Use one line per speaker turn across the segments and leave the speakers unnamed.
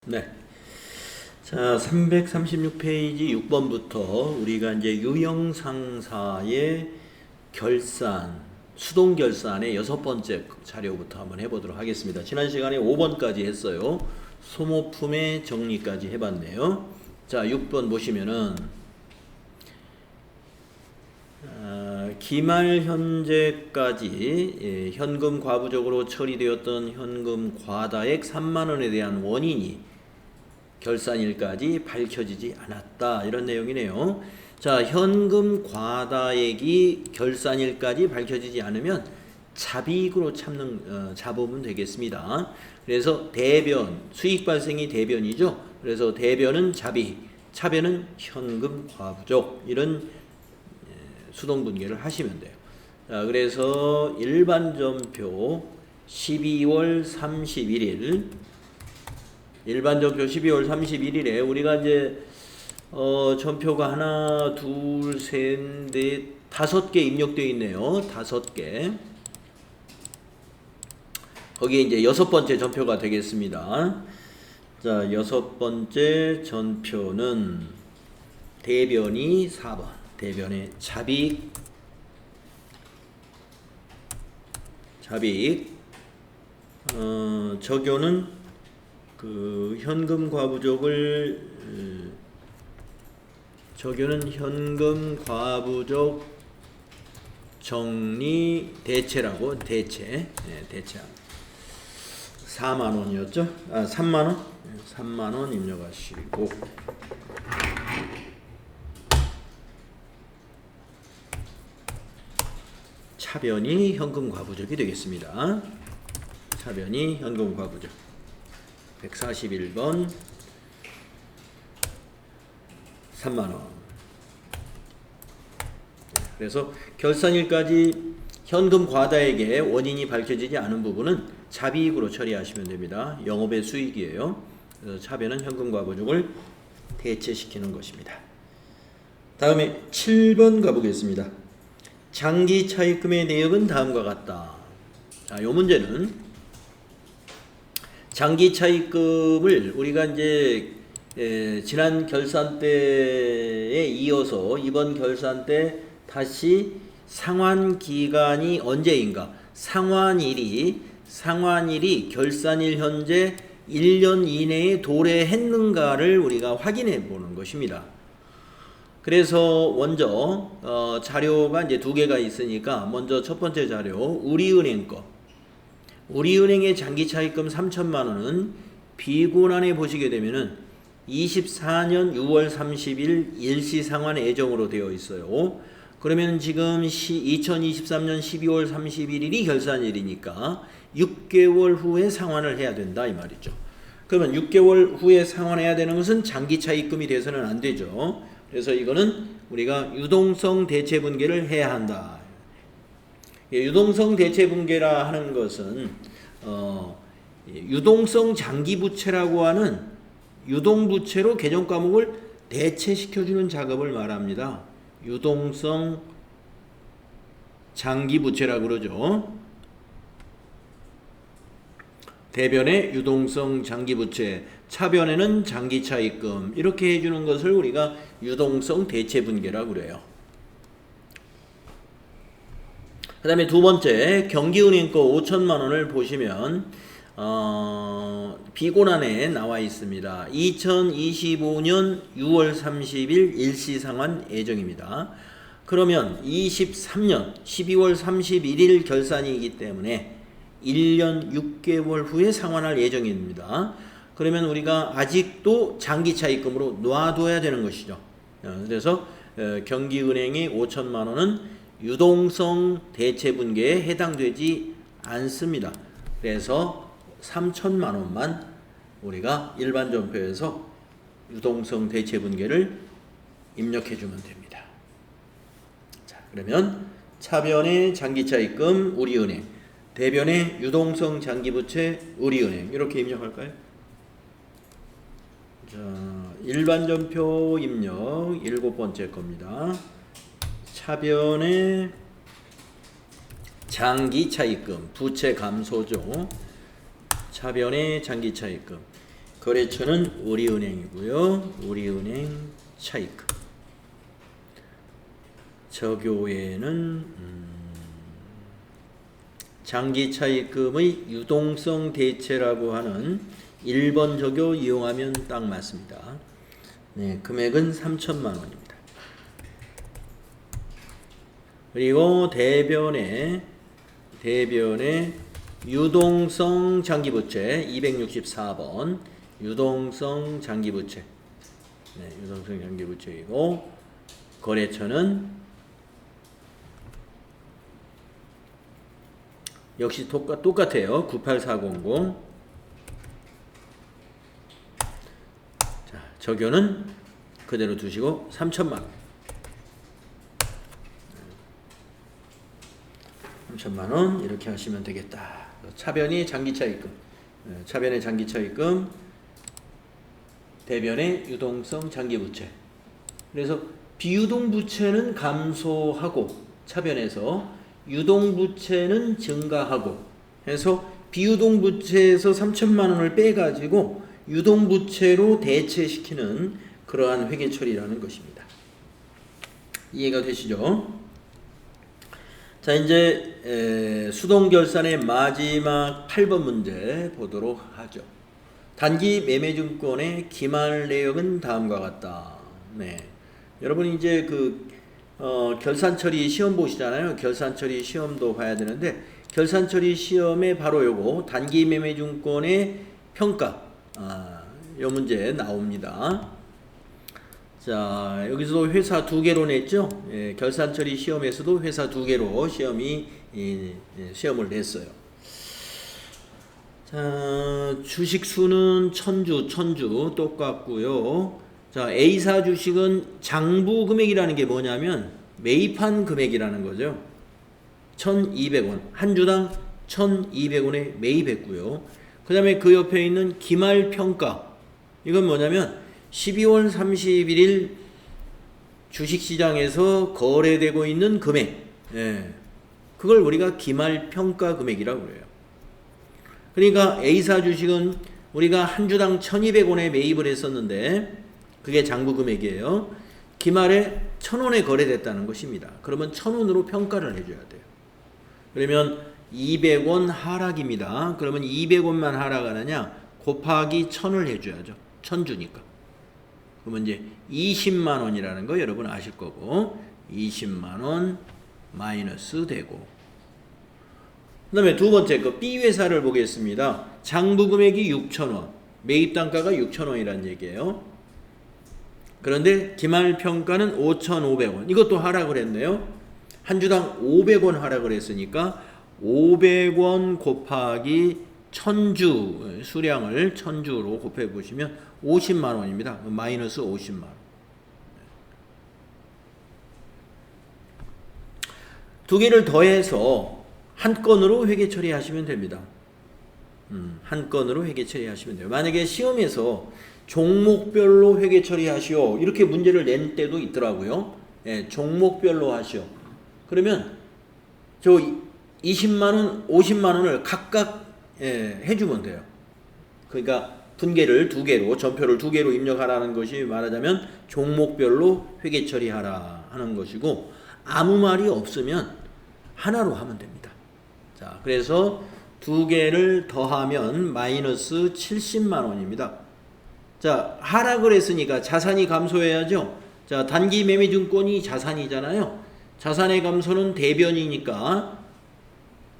네. 자, 336페이지 6번부터 우리가 이제 유형상사의 결산, 수동 결산의 6번째 자료부터 한번 해보도록 하겠습니다. 지난 시간에 5번까지 했어요. 소모품의 정리까지 해봤네요. 자, 6번 보시면은 기말 현재까지 현금 과부적으로 처리되었던 현금 과다액 3만원에 대한 원인이 결산일까지 밝혀지지 않았다, 이런 내용이네요. 자, 현금 과다액이 결산일까지 밝혀지지 않으면 잡이익으로 잡으면 되겠습니다. 그래서 대변, 수익 발생이 대변이죠. 그래서 대변은 잡이익, 차변은 현금 과부족, 이런 수동 분계를 하시면 돼요. 자, 그래서 일반전표 12월 31일 일반전표 12월 31일에 우리가 이제 전표가 하나, 둘, 셋, 넷, 5개 입력되어 있네요. 5개. 거기에 이제 6번째 전표가 되겠습니다. 자, 6번째 전표는 대변이 4번. 대변의 잡이익. 적용은 현금 과부족을 적용은 현금 과부족 정리 대체라고 대체 4만 원이었죠? 3만 원? 3만 원 입력하시고 차변이 현금 과부족이 되겠습니다. 차변이 현금 과부족 141번 3만원. 그래서 결산일까지 현금 과다액의 원인이 밝혀지지 않은 부분은 잡이익으로 처리하시면 됩니다. 영업의 수익이에요. 그래서 차변은 현금 과부족을 대체시키는 것입니다. 다음에 7번 가보겠습니다. 장기 차입금의 내역은 다음과 같다. 자, 이 문제는 장기 차입금을 우리가 이제 지난 결산 때에 이어서 이번 결산 때 다시 상환 기간이 언제인가, 상환일이 결산일 현재 1년 이내에 도래했는가를 우리가 확인해 보는 것입니다. 그래서 먼저 자료가 이제 2개가 있으니까 먼저 첫 번째 자료 우리은행 거. 우리은행의 장기 차입금 3천만 원은 비고난에 보시게 되면은 24년 6월 30일 일시상환 예정으로 되어 있어요. 그러면 지금 2023년 12월 31일이 결산일이니까 6개월 후에 상환을 해야 된다, 이 말이죠. 그러면 6개월 후에 상환해야 되는 것은 장기 차입금이 돼서는 안 되죠. 그래서 이거는 우리가 유동성 대체 분계를 해야 한다. 유동성 대체 분계라 하는 것은 유동성 장기 부채라고 하는 유동 부채로 개정 과목을 대체시켜 주는 작업을 말합니다. 유동성 장기 부채라고 그러죠. 대변에 유동성 장기 부채, 차변에는 장기 차입금, 이렇게 해주는 것을 우리가 유동성 대체 분계라고 그래요. 그 다음에 두 번째 경기은행 거 5천만 원을 보시면 비고난에 나와 있습니다. 2025년 6월 30일 일시상환 예정입니다. 그러면 23년 12월 31일 결산이기 때문에 1년 6개월 후에 상환할 예정입니다. 그러면 우리가 아직도 장기 차입금으로 놔둬야 되는 것이죠. 그래서 경기은행의 5천만 원은 유동성 대체 분계에 해당되지 않습니다. 그래서 3천만 원만 우리가 일반 전표에서 유동성 대체 분계를 입력해 주면 됩니다. 자, 그러면 차변의 장기 차입금 우리은행, 대변의 유동성 장기 부채 우리은행, 이렇게 입력할까요? 자, 일반 전표 입력 7번째 겁니다. 차변의 장기 차입금, 부채 감소죠. 차변의 장기 차입금. 거래처는 우리은행이고요. 우리은행 차입금. 저교회는 장기 차입금의 유동성 대체라고 하는 1번 저교 이용하면 딱 맞습니다. 네, 금액은 3천만 원입니다. 그리고 대변의 유동성 장기부채 264번 유동성 장기부채. 네, 유동성 장기부채이고 거래처는 역시 똑같아요. 98400. 자, 적용은 그대로 두시고 3천만 원. 3천만 원 이렇게 하시면 되겠다. 차변이 장기차입금, 차변의 장기차입금, 대변의 유동성 장기부채. 그래서 비유동부채는 감소하고 차변에서 유동부채는 증가하고 해서 비유동부채에서 3천만 원을 빼가지고 유동부채로 대체시키는 그러한 회계처리라는 것입니다. 이해가 되시죠? 자, 이제 수동결산의 마지막 8번 문제 보도록 하죠. 단기 매매증권의 기말 내역은 다음과 같다. 네, 여러분 이제 결산처리 시험 보시잖아요. 결산처리 시험도 봐야 되는데 결산처리 시험에 바로 요거 단기 매매증권의 평가 요 문제 나옵니다. 자, 여기서도 회사 2개로 냈죠. 예, 결산처리 시험에서도 회사 2개로 시험을 냈어요. 자, 주식수는 1000주 똑같고요. 자, A사 주식은 장부 금액이라는 게 뭐냐면 매입한 금액이라는 거죠. 1200원. 한 주당 1200원에 매입했고요. 그 다음에 그 옆에 있는 기말평가. 이건 뭐냐면 12월 31일 주식시장에서 거래되고 있는 금액. 예, 그걸 우리가 기말평가 금액이라고 그래요. 그러니까 A사 주식은 우리가 한 주당 1200원에 매입을 했었는데 그게 장부 금액이에요. 기말에 1000원에 거래됐다는 것입니다. 그러면 1000원으로 평가를 해줘야 돼요. 그러면 200원 하락입니다. 그러면 200원만 하락하느냐? 곱하기 1000을 해줘야죠. 1000주니까. 그러면 이제 20만 원이라는 거 여러분 아실 거고 20만 원 마이너스 되고 그 다음에 두 번째 거 B회사를 보겠습니다. 장부 금액이 6,000원 매입 단가가 6,000원이라는 얘기예요. 그런데 기말 평가는 5,500원 이것도 하락을 했네요. 한 주당 500원 하락을 했으니까 500원 곱하기 1000주 수량을 1000주로 곱해 보시면 50만 원입니다. 마이너스 50만 원. 두 개를 더해서 한 건으로 회계 처리하시면 됩니다. 한 건으로 회계 처리하시면 돼요. 만약에 시험에서 종목별로 회계 처리하시오 이렇게 문제를 낸 때도 있더라고요. 예, 종목별로 하시오. 그러면 저 20만원, 50만원을 각각 해주면 돼요. 그러니까 분계를 2개로, 전표를 2개로 입력하라는 것이 말하자면 종목별로 회계 처리하라 하는 것이고 아무 말이 없으면 하나로 하면 됩니다. 자, 그래서 2개를 더하면 마이너스 70만 원입니다. 자, 하락을 했으니까 자산이 감소해야죠. 자, 단기 매매증권이 자산이잖아요. 자산의 감소는 대변이니까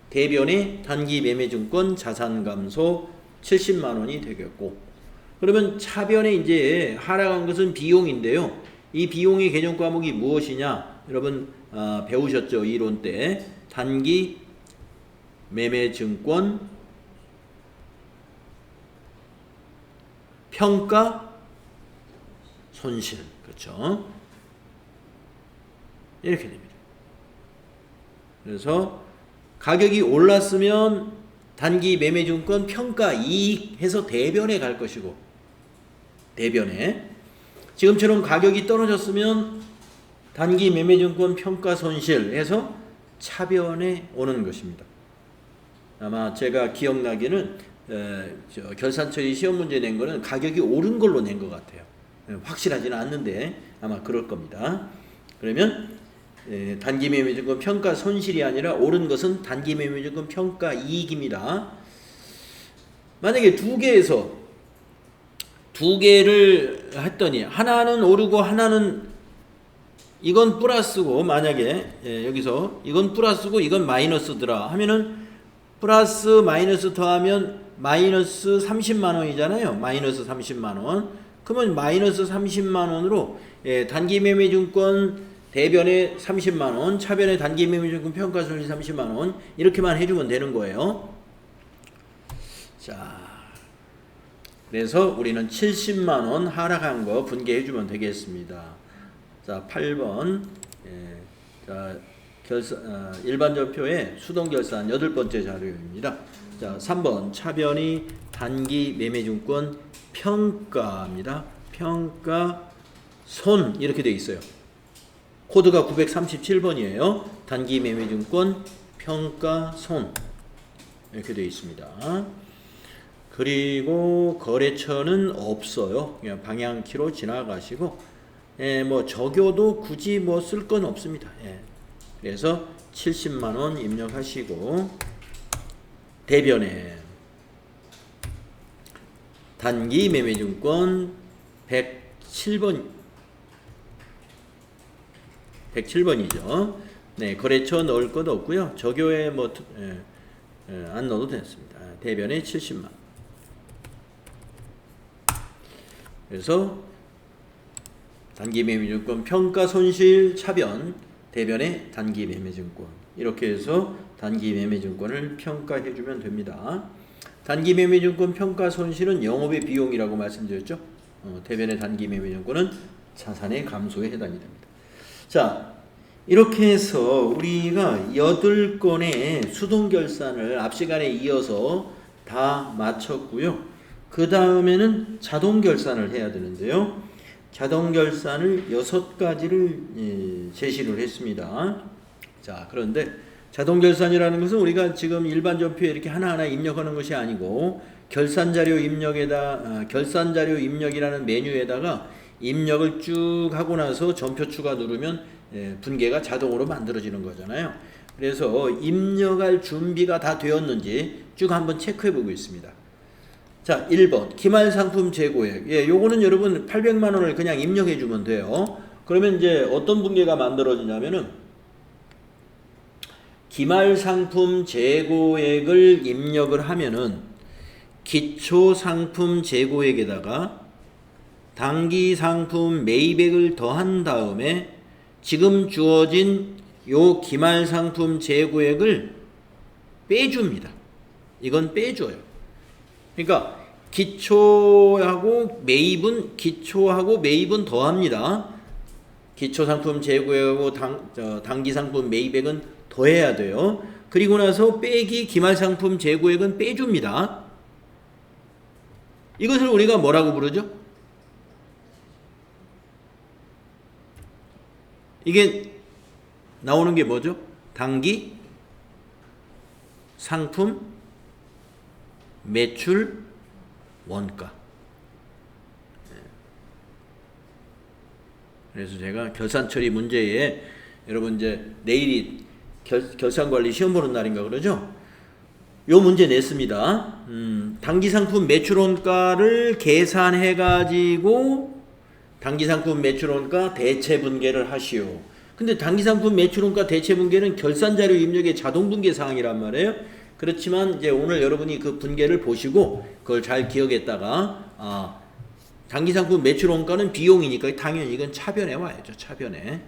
대변의 단기 매매증권 자산 감소 70만 원이 되겠고 그러면 차변에 이제 하락한 것은 비용인데요. 이 비용의 개념 과목이 무엇이냐? 여러분 배우셨죠? 이론 때 단기 매매증권 평가 손실 그렇죠? 이렇게 됩니다. 그래서 가격이 올랐으면 단기 매매증권 평가 이익 해서 대변에 갈 것이고 대변에 지금처럼 가격이 떨어졌으면 단기 매매증권 평가 손실 해서 차변에 오는 것입니다. 아마 제가 기억나기는 결산처리 시험 문제 낸 거는 가격이 오른 걸로 낸 것 같아요. 확실하지는 않는데 아마 그럴 겁니다. 그러면 단기 매매증권 평가 손실이 아니라 오른 것은 단기 매매증권 평가 이익입니다. 만약에 두 개를 했더니 하나는 오르고 하나는 이건 플러스고, 만약에 여기서 이건 플러스고 이건 마이너스더라 하면은 플러스 마이너스 더하면 마이너스 30만 원이잖아요. 마이너스 30만 원. 그러면 마이너스 30만 원으로 단기 매매증권 대변에 30만 원, 차변에 단기 매매증권 평가손실 30만 원 이렇게만 해주면 되는 거예요. 자, 그래서 우리는 70만 원 하락한 거 분개해주면 되겠습니다. 자, 8번. 자, 일반전표의 수동결산 8번째 자료입니다. 자, 3번 차변이 단기 매매증권 평가입니다. 평가 손 이렇게 되어 있어요. 코드가 937번이에요. 단기 매매증권 평가 손 이렇게 되어 있습니다. 그리고 거래처는 없어요. 그냥 방향키로 지나가시고, 뭐 적용도 굳이 뭐 쓸 건 없습니다. 그래서 70만 원 입력하시고, 대변에 단기 매매증권 107번이죠. 네, 거래처 넣을 것도 없고요. 적용에 뭐 안 넣어도 됐습니다. 대변에 70만. 그래서 단기 매매증권 평가 손실 차변, 대변에 단기 매매증권 이렇게 해서 단기 매매증권을 평가해 주면 됩니다. 단기 매매증권 평가 손실은 영업의 비용이라고 말씀드렸죠. 대변의 단기 매매증권은 자산의 감소에 해당이 됩니다. 자, 이렇게 해서 우리가 8건의 수동결산을 앞 시간에 이어서 다 마쳤고요. 그 다음에는 자동결산을 해야 되는데요. 자동결산을 6가지를 제시를 했습니다. 자, 그런데 자동결산이라는 것은 우리가 지금 일반 전표에 이렇게 하나하나 입력하는 것이 아니고, 결산자료 입력이라는 메뉴에다가 입력을 쭉 하고 나서 전표 추가 누르면 분계가 자동으로 만들어지는 거잖아요. 그래서 입력할 준비가 다 되었는지 쭉 한번 체크해 보고 있습니다. 자, 1번 기말상품 재고액. 요거는 여러분 800만 원을 그냥 입력해 주면 돼요. 그러면 이제 어떤 분계가 만들어지냐면은, 기말상품 재고액을 입력을 하면은 기초상품 재고액에다가 단기상품 매입액을 더한 다음에 지금 주어진 요 기말상품 재고액을 빼줍니다. 이건 빼줘요. 그러니까 기초하고 매입은 더합니다. 기초상품 재고액하고 단기상품 매입액은 더해야 돼요. 그리고 나서 빼기 기말상품 재고액은 빼줍니다. 이것을 우리가 뭐라고 부르죠? 이게 나오는 게 뭐죠? 단기 상품 매출 원가. 그래서 제가 결산처리 문제에, 여러분 이제 내일이 결산관리 시험 보는 날인가 그러죠? 요 문제 냈습니다. 단기상품 매출원가를 계산해가지고 단기상품 매출원가 대체분계를 하시오. 근데 단기상품 매출원가 대체분계는 결산자료 입력의 자동분계 사항이란 말이에요. 그렇지만 이제 오늘 여러분이 그 분계를 보시고 그걸 잘 기억했다가, 단기상품 매출원가는 비용이니까 당연히 이건 차변에 와야죠. 차변에.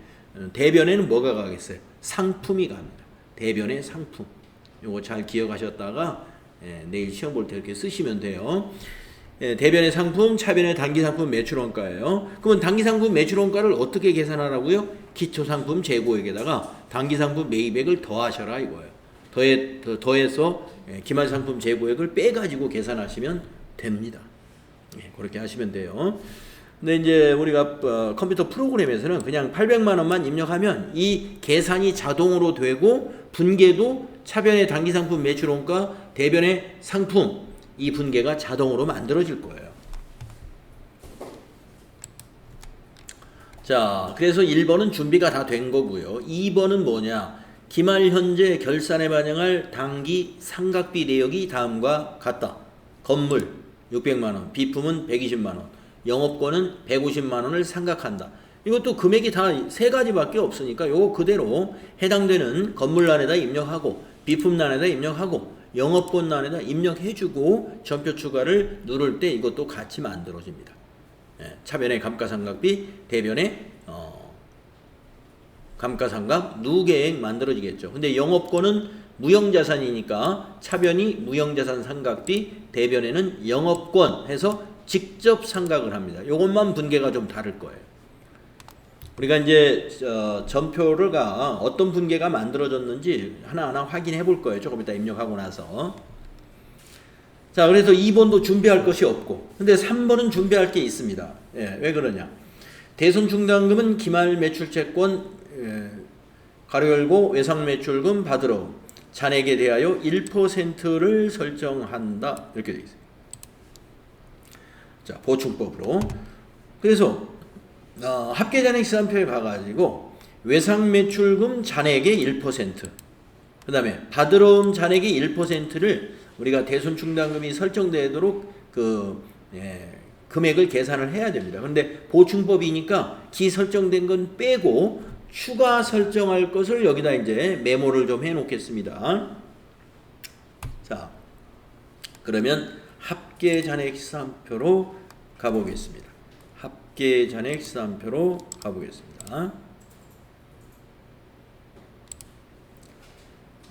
대변에는 뭐가 가겠어요? 상품이 갑니다. 대변에 상품. 요거 잘 기억하셨다가 내일 시험 볼 때 이렇게 쓰시면 돼요. 대변의 상품, 차변의 단기상품 매출원가예요. 그러면 단기상품 매출원가를 어떻게 계산하라고요? 기초상품 재고액에다가 단기상품 매입액을 더하셔라 이거예요. 더해서 기말상품 재고액을 빼가지고 계산하시면 됩니다. 그렇게 하시면 돼요. 근데 이제 우리가 컴퓨터 프로그램에서는 그냥 800만 원만 입력하면 이 계산이 자동으로 되고, 분계도 차변의 단기상품 매출원가, 대변의 상품 이 분계가 자동으로 만들어질 거예요. 자, 그래서 1번은 준비가 다 된 거고요. 2번은 뭐냐? 기말 현재 결산에 반영할 당기 상각비 내역이 다음과 같다. 건물 600만원, 비품은 120만원, 영업권은 150만원을 상각한다. 이것도 금액이 다 세 가지밖에 없으니까 요거 그대로 해당되는 건물란에다 입력하고 비품란에다 입력하고 영업권란에다 입력해주고 전표 추가를 누를 때 이것도 같이 만들어집니다. 차변의 감가상각비, 대변의 감가상각 누계획 만들어지겠죠. 근데 영업권은 무형자산이니까 차변이 무형자산 상각비, 대변에는 영업권 해서 직접 상각을 합니다. 요것만 분계가 좀 다를 거예요. 우리가 이제 전표가 어떤 분계가 만들어졌는지 하나하나 확인해 볼 거예요. 조금 이따 입력하고 나서. 자, 그래서 2번도 준비할 것이 없고, 근데 3번은 준비할 게 있습니다. 예, 왜 그러냐? 대손충당금은 기말 매출채권 가로 열고 외상매출금 받으러 잔액에 대하여 1%를 설정한다. 이렇게 되어 있습니다. 자, 보충법으로. 그래서 합계잔액시산표에 봐가지고 외상매출금 잔액의 1%, 그 다음에 받으러 온 잔액의 1%를 우리가 대손충당금이 설정되도록 금액을 계산을 해야 됩니다. 그런데 보충법이니까 기설정된 건 빼고 추가 설정할 것을 여기다 이제 메모를 좀 해 놓겠습니다. 자, 그러면 합계잔액시산표로 가보겠습니다. 합계잔액시산표로 가보겠습니다.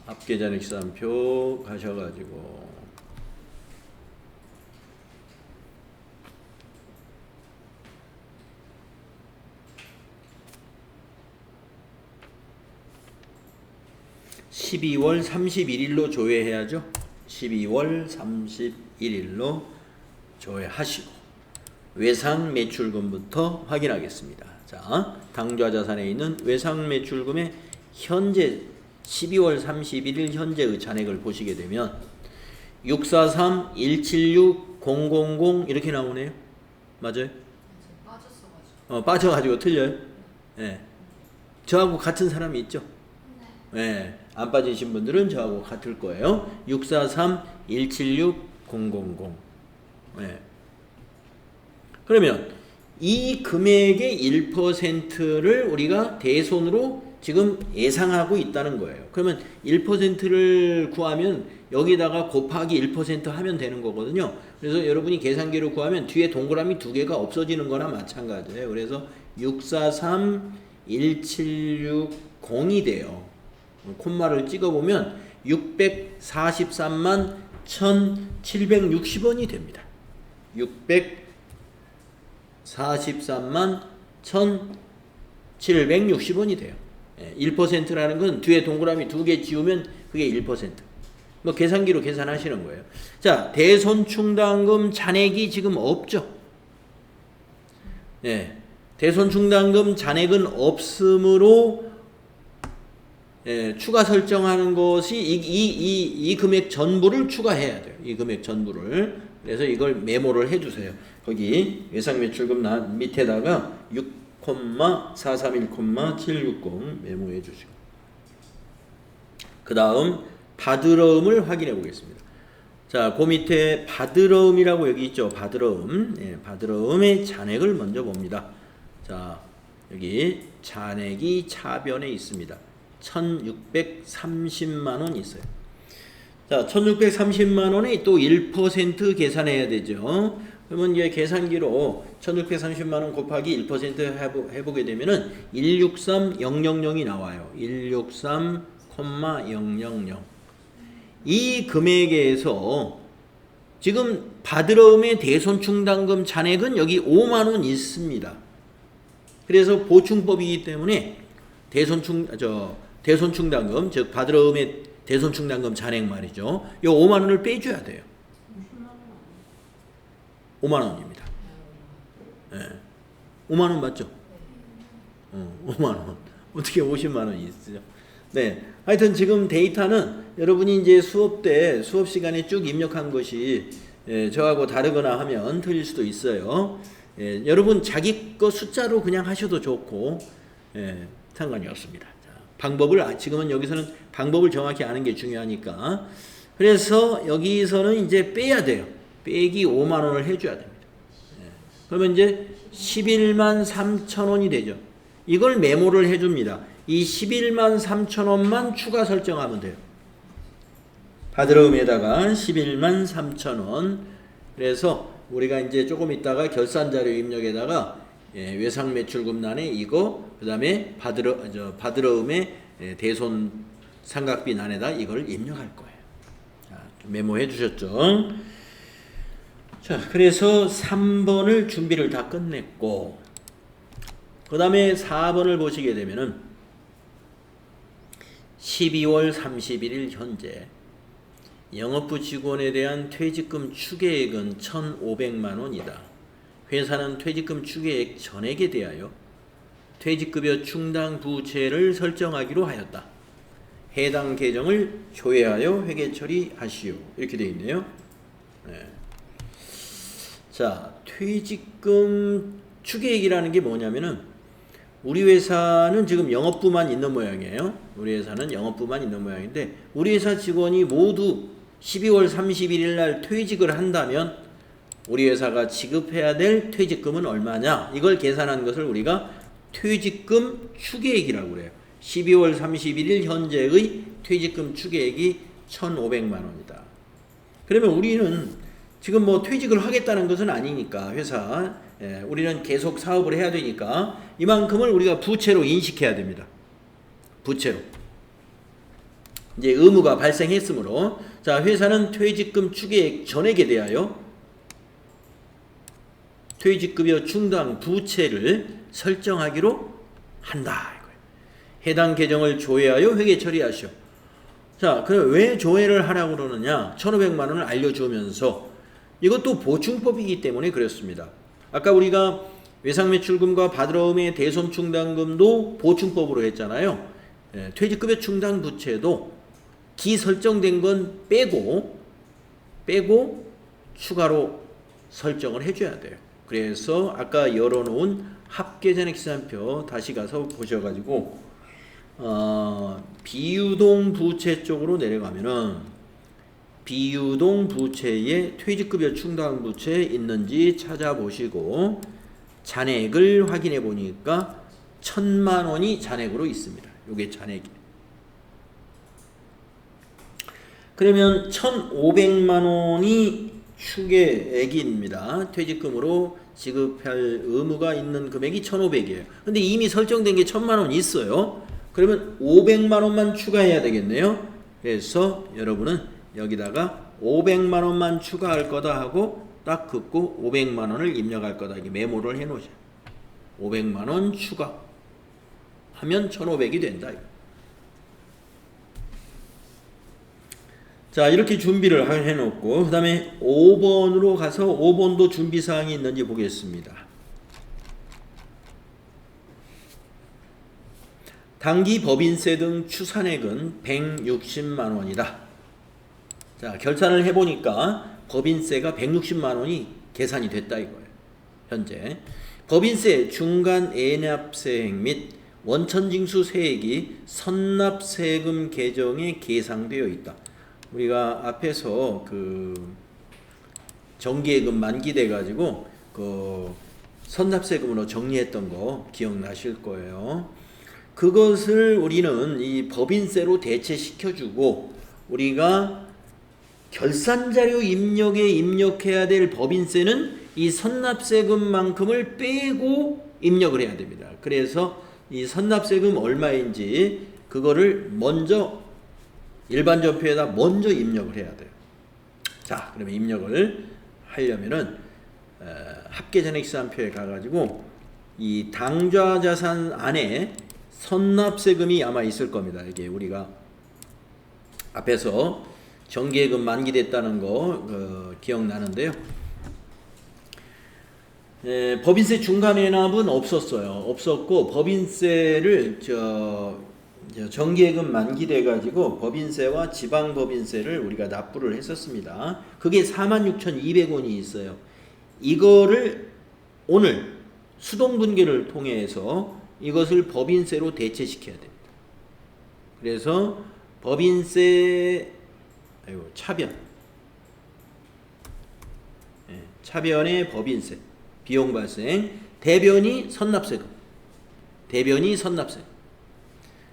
합계잔액시산표 가셔가지고 (12월 31일로) 조회해야죠. 12월 31일로 조회하시고 외상매출금부터 확인하겠습니다. 자, 당좌자산에 있는 외상매출금의 현재 12월 31일 현재의 잔액을 보시게 되면 643-176-000 이렇게 나오네요. 맞아요? 빠져가지고 틀려요. 네. 저하고 같은 사람이 있죠? 네. 안 빠지신 분들은 저하고 같을 거예요. 643-176-000. 네. 그러면 이 금액의 1%를 우리가 대손으로 지금 예상하고 있다는 거예요. 그러면 1%를 구하면 여기다가 곱하기 1% 하면 되는 거거든요. 그래서 여러분이 계산기로 구하면 뒤에 동그라미 두 개가 없어지는 거나 마찬가지예요. 그래서 643-176-0이 돼요. 콤마를 찍어보면 643만 1,760원이 됩니다. 643만 1,760원이 돼요. 1%라는 건 뒤에 동그라미 두 개 지우면 그게 1%. 뭐 계산기로 계산하시는 거예요. 자, 대손충당금 잔액이 지금 없죠. 예, 대손충당금 잔액은 없으므로 추가 설정하는 것이 이 금액 전부를 추가해야 돼요. 이 금액 전부를. 그래서 이걸 메모를 해주세요. 거기 외상매출금 밑에다가 6,431,760 메모해 주시고, 그 다음 받으러음을 확인해 보겠습니다. 자, 그 밑에 받으러음이라고 여기 있죠. 받으러음. 예, 받으러음의 잔액을 먼저 봅니다. 자, 여기 잔액이 차변에 있습니다. 1,630만원 있어요. 자, 1,630만원에 또 1% 계산해야 되죠. 그러면 이제 계산기로 1,630만원 곱하기 1% 해보게 되면은 163,000이 나와요. 163,000. 이 금액에서 지금 받으러움의 대손충당금 잔액은 여기 5만원 있습니다. 그래서 보충법이기 때문에 대손충당금, 즉 받으러움의 대손충당금 잔액 말이죠. 이 5만원을 빼줘야 돼요. 5만원입니다. 네. 5만원 맞죠? 5만원. 어떻게 50만원이 있어요? 네. 하여튼 지금 데이터는 여러분이 이제 수업 시간에 쭉 입력한 것이 저하고 다르거나 하면 틀릴 수도 있어요. 여러분 자기 거 숫자로 그냥 하셔도 좋고 상관이 없습니다. 자, 방법을 지금은 여기서는 방법을 정확히 아는 게 중요하니까. 그래서 여기서는 이제 빼야 돼요. 빼기 5만 원을 해줘야 됩니다. 그러면 이제 11만 3천 원이 되죠. 이걸 메모를 해줍니다. 이 11만 3천 원만 추가 설정하면 돼요. 받으러움에다가 11만 3천 원. 그래서 우리가 이제 조금 있다가 결산자료 입력에다가 외상매출금란에 이거, 그 다음에 받으러움의 대손 삼각비란에다 이걸 입력할 거예요. 자, 메모해 주셨죠? 자, 그래서 3번을 준비를 다 끝냈고, 그 다음에 4번을 보시게 되면은 12월 31일 현재 영업부 직원에 대한 퇴직금 추계액은 1,500만 원이다. 회사는 퇴직금 추계액 전액에 대하여 퇴직급여 충당 부채를 설정하기로 하였다. 해당 계정을 조회하여 회계 처리하시오. 이렇게 되어 있네요. 자, 퇴직금 추계액이라는 게 뭐냐면은 우리 회사는 지금 영업부만 있는 모양이에요. 우리 회사는 영업부만 있는 모양인데 우리 회사 직원이 모두 12월 31일 날 퇴직을 한다면 우리 회사가 지급해야 될 퇴직금은 얼마냐? 이걸 계산한 것을 우리가 퇴직금 추계액이라고 그래요. 12월 31일 현재의 퇴직금 추계액이 1,500만 원이다. 그러면 우리는 지금 뭐 퇴직을 하겠다는 것은 아니니까 회사 우리는 계속 사업을 해야 되니까 이만큼을 우리가 부채로 인식해야 됩니다. 부채로. 이제 의무가 발생했으므로 자, 회사는 퇴직금 추계액 전액에 대하여 퇴직급여 충당 부채를 설정하기로 한다. 이거예요. 해당 계정을 조회하여 회계 처리하시오. 자, 그럼 왜 조회를 하라고 그러느냐? 1,500만 원을 알려주면서 이것도 보충법이기 때문에 그렇습니다. 아까 우리가 외상매출금과 받으러움의 대손충당금도 보충법으로 했잖아요. 퇴직급여 충당 부채도 기설정된 건 빼고 추가로 설정을 해줘야 돼요. 그래서 아까 열어놓은 합계잔액시산표 다시 가서 보셔가지고 비유동 부채 쪽으로 내려가면은 비유동 부채에 퇴직급여 충당 부채 있는지 찾아보시고 잔액을 확인해 보니까 1,000만 원이 잔액으로 있습니다. 요게 잔액이. 그러면 1,500만 원이 추계액입니다. 퇴직금으로 지급할 의무가 있는 금액이 1,500이에요. 근데 이미 설정된 게 1,000만 원 있어요. 그러면 500만 원만 추가해야 되겠네요. 그래서 여러분은 여기다가 500만 원만 추가할 거다 하고 딱 긋고 500만 원을 입력할 거다. 이게 메모를 해 놓으셔. 500만 원 추가 하면 1,500이 된다. 자, 이렇게 준비를 해놓고 그 다음에 5번으로 가서 5번도 준비사항이 있는지 보겠습니다. 당기 법인세 등 추산액은 160만 원이다. 자, 결산을 해보니까 법인세가 160만 원이 계산이 됐다 이거예요. 현재 법인세 중간 애납세액 및 원천징수 세액이 선납세금 계정에 계상되어 있다. 우리가 앞에서 그 정기예금 만기돼 가지고 그 선납세금으로 정리했던 거 기억나실 거예요. 그것을 우리는 이 법인세로 대체시켜주고 우리가 결산자료 입력에 입력해야 될 법인세는 이 선납세금만큼을 빼고 입력을 해야 됩니다. 그래서 이 선납세금 얼마인지 그거를 먼저 일반 전표에다 먼저 입력을 해야 돼요. 자, 그러면 입력을 하려면은 합계잔액시산표에 가가지고 이 당좌자산 안에 선납세금이 아마 있을 겁니다. 이게 우리가 앞에서 정기예금 만기됐다는 거 기억나는데요. 법인세 중간애납은 없었어요. 없었고 법인세를 정기예금 만기돼 가지고 법인세와 지방법인세를 우리가 납부를 했었습니다. 그게 46,200원이 있어요. 이거를 오늘 수동분계를 통해서 이것을 법인세로 대체시켜야 됩니다. 그래서 법인세 차변, 차변의 법인세 비용 발생, 대변이 선납세금,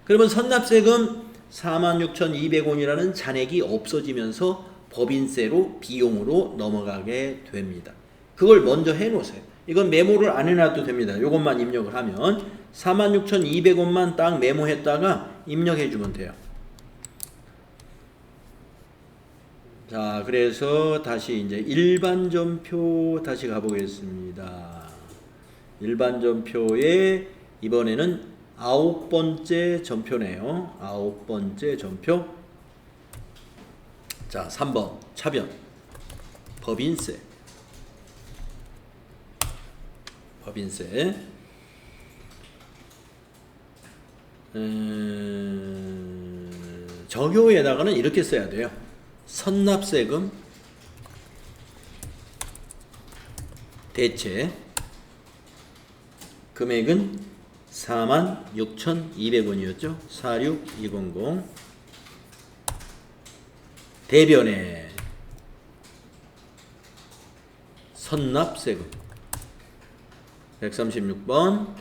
그러면 선납세금 46,200원이라는 잔액이 없어지면서 법인세로 비용으로 넘어가게 됩니다. 그걸 먼저 해놓으세요. 이건 메모를 안 해놔도 됩니다. 이것만 입력을 하면 46,200원만 딱 메모했다가 입력해주면 돼요. 자, 그래서 다시 이제 일반전표 다시 가보겠습니다. 일반전표에 이번에는 9번째 전표네요. 9번째 전표. 자, 3번 차변 법인세. 정효에다가는 이렇게 써야 돼요. 선납세금 대체 금액은 46,200원이었죠. 46200 대변에 선납세금 136번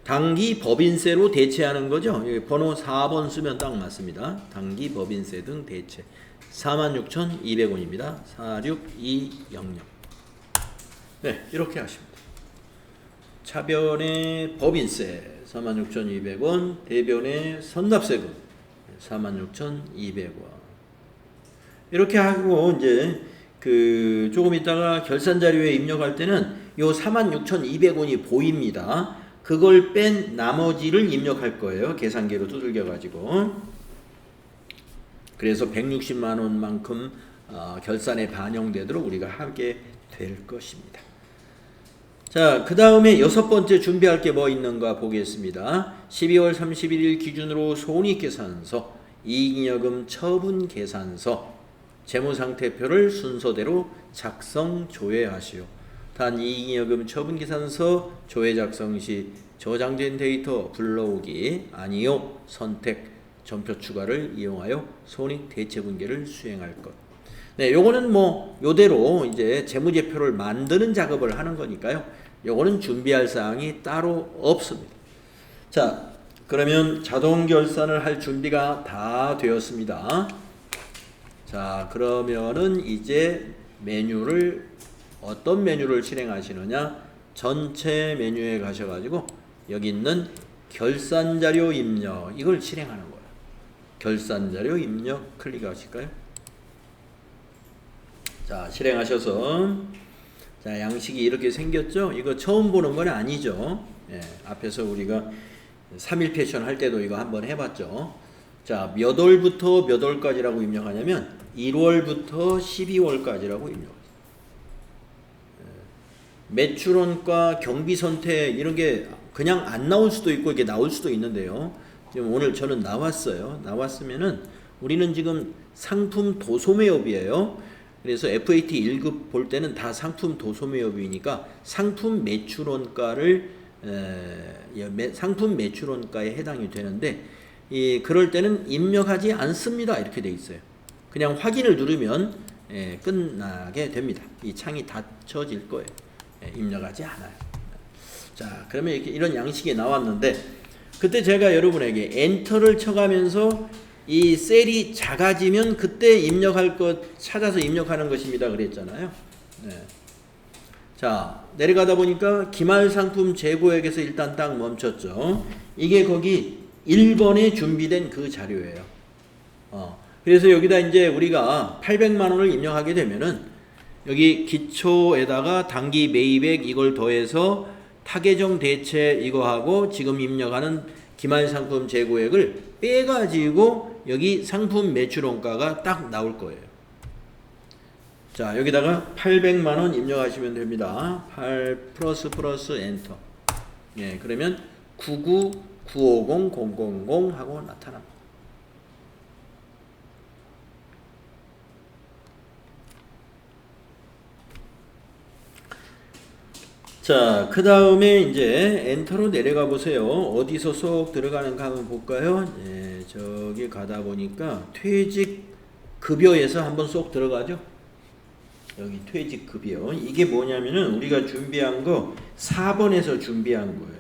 당기 법인세로 대체하는 거죠. 여기 번호 4번 쓰면 딱 맞습니다. 당기 법인세 등 대체 46,200원입니다. 46200. 네, 이렇게 하십니다. 차변의 법인세 46,200원, 대변의 선납세금 46,200원. 이렇게 하고 이제 조금 있다가 결산 자료에 입력할 때는 요 46,200원이 보입니다. 그걸 뺀 나머지를 입력할 거예요. 계산기로 두들겨 가지고. 그래서 160만 원만큼 결산에 반영되도록 우리가 하게 될 것입니다. 자, 그 다음에 6번째 준비할 게 뭐 있는가 보겠습니다. 12월 31일 기준으로 손익계산서, 이익여금 처분계산서, 재무상태표를 순서대로 작성 조회하시오. 단 이익여금 처분계산서 조회 작성 시 저장된 데이터 불러오기 아니요 선택 전표 추가를 이용하여 손익 대체 분계를 수행할 것. 네, 요거는 뭐 요대로 이제 재무제표를 만드는 작업을 하는 거니까요. 요거는 준비할 사항이 따로 없습니다. 자, 그러면 자동 결산을 할 준비가 다 되었습니다. 자, 그러면은 이제 어떤 메뉴를 실행하시느냐? 전체 메뉴에 가셔가지고 여기 있는 결산자료 입력 이걸 실행하는 거예요. 결산자료 입력 클릭하실까요? 자, 실행하셔서 자, 양식이 이렇게 생겼죠? 이거 처음 보는 건 아니죠? 예, 앞에서 우리가 3일 패션 할 때도 이거 한번 해봤죠? 자, 몇 월부터 몇 월까지라고 입력하냐면 1월부터 12월까지라고 입력. 매출원가, 경비선택 이런 게 그냥 안 나올 수도 있고 이게 나올 수도 있는데요. 지금 오늘 저는 나왔어요. 나왔으면은 우리는 지금 상품 도소매업이에요. 그래서 FAT 1급 볼 때는 다 상품 도소매업이니까 상품 매출원가를 상품 매출원가에 해당이 되는데 그럴 때는 입력하지 않습니다. 이렇게 돼 있어요. 그냥 확인을 누르면 끝나게 됩니다. 이 창이 닫혀질 거예요. 입력하지 않아요. 자, 그러면 이런 양식이 나왔는데 그때 제가 여러분에게 엔터를 쳐가면서 이 셀이 작아지면 그때 입력할 것 찾아서 입력하는 것입니다. 그랬잖아요. 네. 자, 내려가다 보니까 기말상품 재고액에서 일단 딱 멈췄죠. 이게 거기 1번에 준비된 그 자료예요. 그래서 여기다 이제 우리가 800만 원을 입력하게 되면은 여기 기초에다가 당기 매입액 이걸 더해서 타계정 대체 이거 하고 지금 입력하는 기말상품 재고액을 빼가지고 여기 상품 매출원가가 딱 나올 거예요. 자, 여기다가 800만 원 입력하시면 됩니다. 8 플러스 엔터. 예, 그러면 99, 950, 000 하고 나타납니다. 자, 그 다음에 이제 엔터로 내려가 보세요. 어디서 쏙 들어가는가 한번 볼까요? 예, 저기 가다 보니까 퇴직급여에서 한번 쏙 들어가죠. 여기 퇴직급여. 이게 뭐냐면은 우리가 준비한 거 4번에서 준비한 거예요.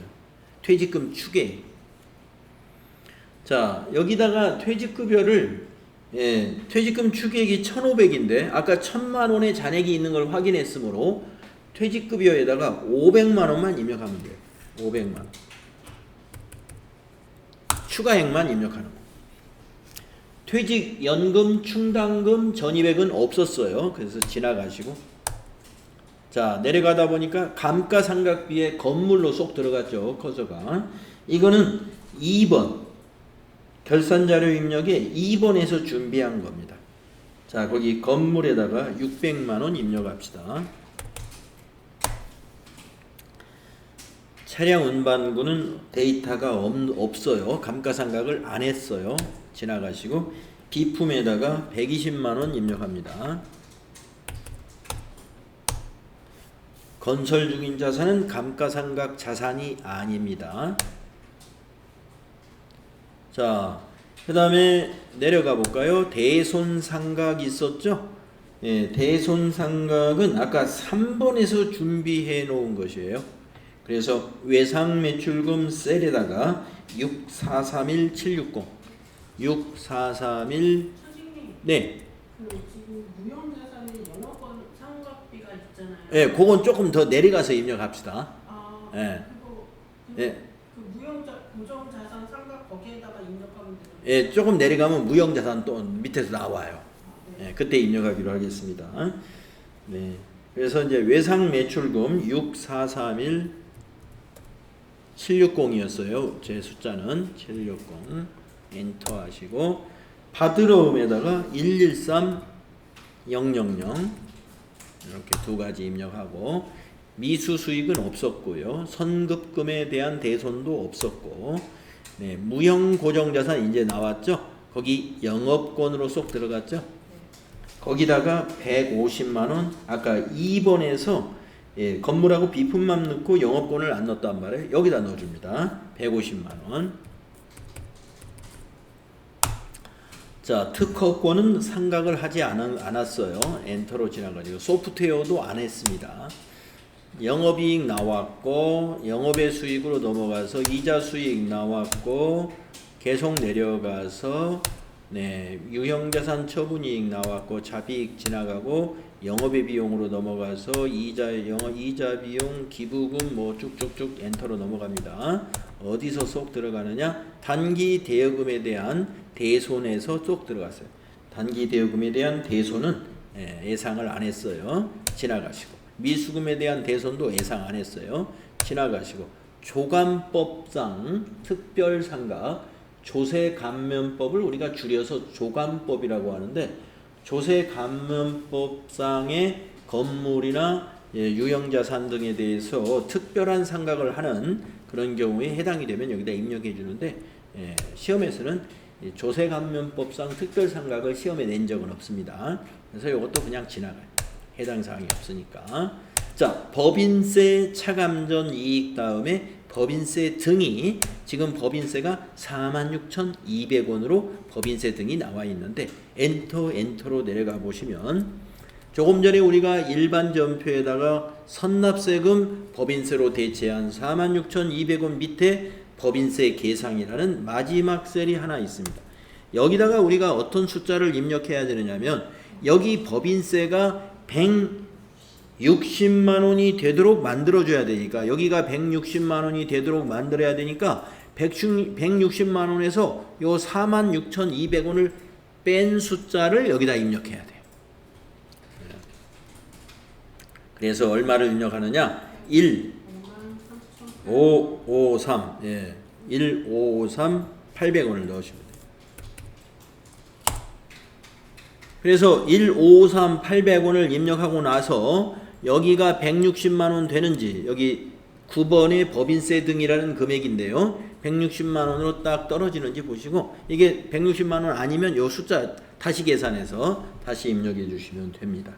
퇴직금 추계. 자, 여기다가 퇴직급여를 예, 퇴직금 추계액이 1,500인데 아까 1,000만 원의 잔액이 있는 걸 확인했으므로 퇴직급여에다가 500만 원만 입력하면 돼요. 500만 원. 추가액만 입력하는 거. 퇴직연금, 충당금, 전입액은 없었어요. 그래서 지나가시고. 자, 내려가다 보니까 감가상각비에 건물로 쏙 들어갔죠. 커서가. 이거는 2번. 결산자료 입력에 2번에서 준비한 겁니다. 자, 거기 건물에다가 600만 원 입력합시다. 차량 운반구는 데이터가 없어요. 감가상각을 안 했어요. 지나가시고 비품에다가 120만 원 입력합니다. 건설 중인 자산은 감가상각 자산이 아닙니다. 자, 그 다음에 내려가 볼까요? 대손상각 있었죠? 예, 대손상각은 아까 3번에서 준비해 놓은 것이에요. 그래서 외상매출금 셀에다가 6431-760 6431 네.
그 지금 무형자산에 영업권 상각비가 있잖아요.
예, 그건 조금 더 내려가서 입력합시다.
아,
예.
그거
예.
그 고정자산 상각 거기에다가 입력하면 되죠.
예, 조금 내려가면 무형자산 또 밑에서 나와요. 예, 그때 입력하기로 하겠습니다. 네. 그래서 이제 외상매출금 6431 760이었어요. 제 숫자는 760 엔터 하시고 받으러움에다가 113000 이렇게 두 가지 입력하고 미수 수익은 없었고요. 선급금에 대한 대손도 없었고 네, 무형 고정자산 이제 나왔죠. 거기 영업권으로 쏙 들어갔죠. 거기다가 150만원 아까 2번에서 예, 건물하고 비품만 넣고 영업권을 안 넣었단 말이에요. 여기다 넣어줍니다. 150만원. 자, 특허권은 상각을 하지 않았어요. 엔터로 지나가지고 소프트웨어도 안 했습니다. 영업이익 나왔고 영업의 수익으로 넘어가서 이자 수익 나왔고 계속 내려가서 네, 유형자산 처분이익 나왔고 자비익 지나가고 영업의 비용으로 넘어가서 이자 비용 기부금 뭐 쭉쭉쭉 엔터로 넘어갑니다. 어디서 쏙 들어가느냐? 단기 대여금에 대한 대손에서 쏙 들어갔어요. 단기 대여금에 대한 대손은 예상을 안 했어요. 지나가시고 미수금에 대한 대손도 예상 안 했어요. 지나가시고 조감법상 특별상각 조세감면법을 우리가 줄여서 조감법이라고 하는데 조세감면법상의 건물이나 유형자산 등에 대해서 특별한 상각을 하는 그런 경우에 해당이 되면 여기다 입력해 주는데 시험에서는 조세감면법상 특별상각을 시험에 낸 적은 없습니다. 그래서 이것도 그냥 지나가요. 해당 사항이 없으니까. 자, 법인세 차감전 이익 다음에 법인세 등이 지금 법인세가 46,200원으로 법인세 등이 나와 있는데 엔터로 내려가 보시면 조금 전에 우리가 일반 전표에다가 선납세금 법인세로 대체한 46,200원 밑에 법인세 계상이라는 마지막 셀이 하나 있습니다. 여기다가 우리가 어떤 숫자를 입력해야 되느냐면 여기 법인세가 160만 원이 되도록 만들어줘야 되니까 여기가 160만 원이 되도록 만들어야 되니까 160만 원에서 요 46,200원을 뺀 숫자를 여기다 입력해야 돼요. 그래서 얼마를 입력하느냐? 1553 예, 1553 800원을 넣으시면 돼요. 그래서 1553 800원을 입력하고 나서 여기가 160만 원 되는지 여기 9번의 법인세 등이라는 금액인데요. 160만 원으로 딱 떨어지는지 보시고 이게 160만 원 아니면 요 숫자 다시 계산해서 다시 입력해 주시면 됩니다.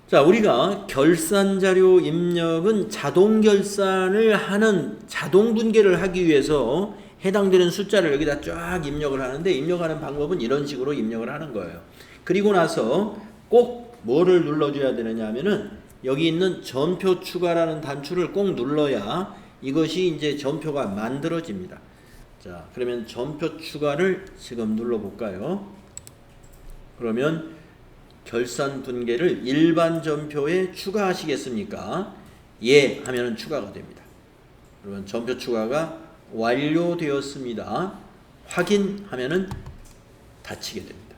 자, 우리가 결산자료 입력은 자동 결산을 하는 자동 분계를 하기 위해서 해당되는 숫자를 여기다 쫙 입력을 하는데 입력하는 방법은 이런 식으로 입력을 하는 거예요. 그리고 나서 꼭 뭐를 눌러줘야 되느냐 하면은 여기 있는 전표 추가라는 단추를 꼭 눌러야 이것이 이제 전표가 만들어집니다. 자, 그러면 전표 추가를 지금 눌러볼까요? 그러면 결산 분계를 일반 전표에 추가하시겠습니까? 예 하면은 추가가 됩니다. 그러면 전표 추가가 완료되었습니다. 확인하면은 닫히게 됩니다.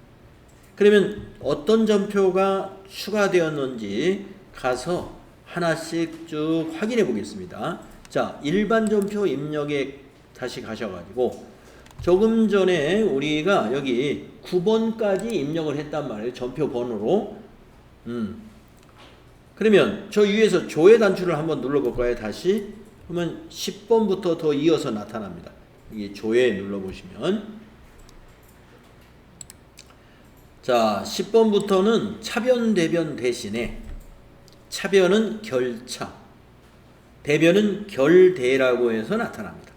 그러면 어떤 전표가 추가되었는지 가서 하나씩 쭉 확인해 보겠습니다. 자, 일반 전표 입력에 다시 가셔가지고 조금 전에 우리가 여기 9번까지 입력을 했단 말이에요. 전표 번호로. 그러면 저 위에서 조회 단추를 한번 눌러볼까요? 다시. 그러면 10번부터 더 이어서 나타납니다. 여기 조회 눌러보시면. 자, 10번부터는 차변, 대변 대신에 차변은 결차, 대변은 결대라고 해서 나타납니다.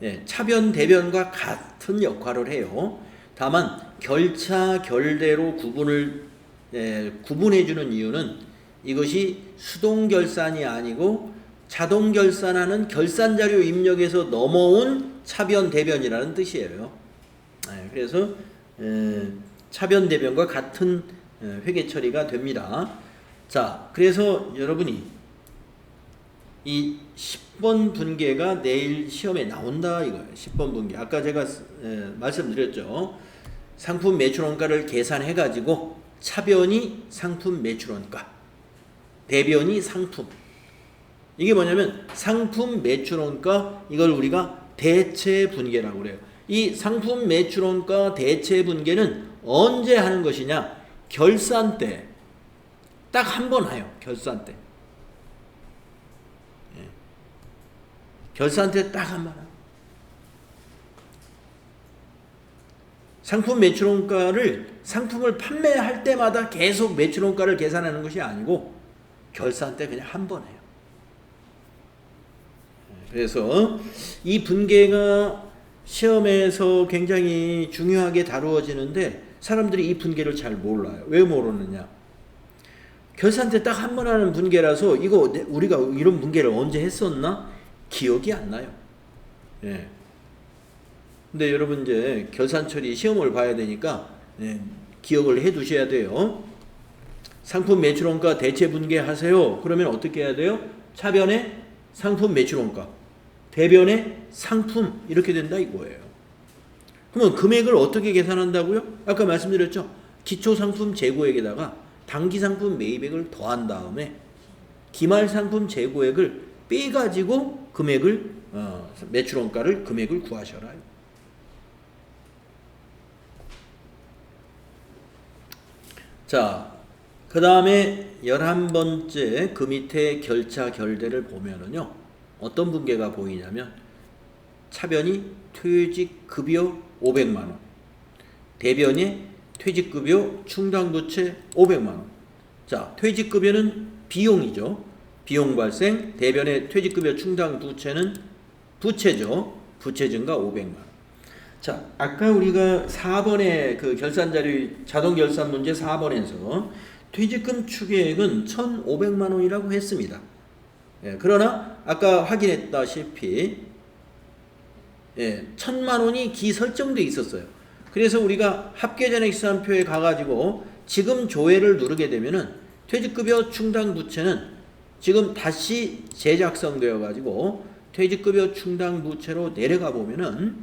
예, 차변, 대변과 같은 역할을 해요. 다만 결차, 결대로 구분해주는 이유는 이것이 수동 결산이 아니고 자동 결산하는 결산자료 입력에서 넘어온 차변, 대변이라는 뜻이에요. 예, 그래서 차변, 대변과 같은 회계 처리가 됩니다. 자, 그래서 여러분이 이 10번 분계가 내일 시험에 나온다 이거예요. 10번 분계. 아까 제가 말씀드렸죠. 상품 매출원가를 계산해 가지고 차변이 상품 매출원가, 대변이 상품. 이게 뭐냐면 상품 매출원가, 이걸 우리가 대체 분계라고 그래요. 이 상품 매출원가 대체 분계는 언제 하는 것이냐? 결산 때. 딱 한 번 해요. 결산 때. 결산 때 딱 한 번 해요. 상품 매출원가를 상품을 판매할 때마다 계속 매출원가를 계산하는 것이 아니고 결산 때 그냥 한 번 해요. 그래서 이 분계가 시험에서 굉장히 중요하게 다루어지는데 사람들이 이 분계를 잘 몰라요. 왜 모르느냐? 결산 때 딱 한 번 하는 분계라서 이거 우리가 이런 분계를 언제 했었나? 기억이 안 나요. 예. 근데 여러분 이제 결산 처리 시험을 봐야 되니까 기억을 해 두셔야 돼요. 상품 매출원가 대체 분계 하세요. 그러면 어떻게 해야 돼요? 차변에 상품 매출원가, 대변에 상품 이렇게 된다 이거예요. 그러면 금액을 어떻게 계산한다고요? 아까 말씀드렸죠. 기초상품 재고액에다가 당기상품 매입액을 더한 다음에 기말상품 재고액을 빼가지고 금액을 매출원가를 금액을 구하셔라. 자, 그 다음에 11번째 그 밑에 결차 결대를 보면은요 어떤 분계가 보이냐면 차변이 퇴직급여 500만원, 대변이 퇴직급여 충당부채 500만원. 자, 퇴직급여는 비용이죠. 비용 발생. 대변의 퇴직급여 충당부채는 부채죠. 부채 증가 500만원. 자, 아까 우리가 4번에 그 결산자료 자동결산 문제 4번에서 퇴직금 추계액은 1,500만원이라고 했습니다. 예, 그러나 아까 확인했다시피 1,000만원이 기설정돼 있었어요. 그래서 우리가 합계전액시산표에 가가지고 지금 조회를 누르게 되면은 퇴직급여 충당부채는 지금 다시 재작성되어 가지고 퇴직급여 충당부채로 내려가 보면은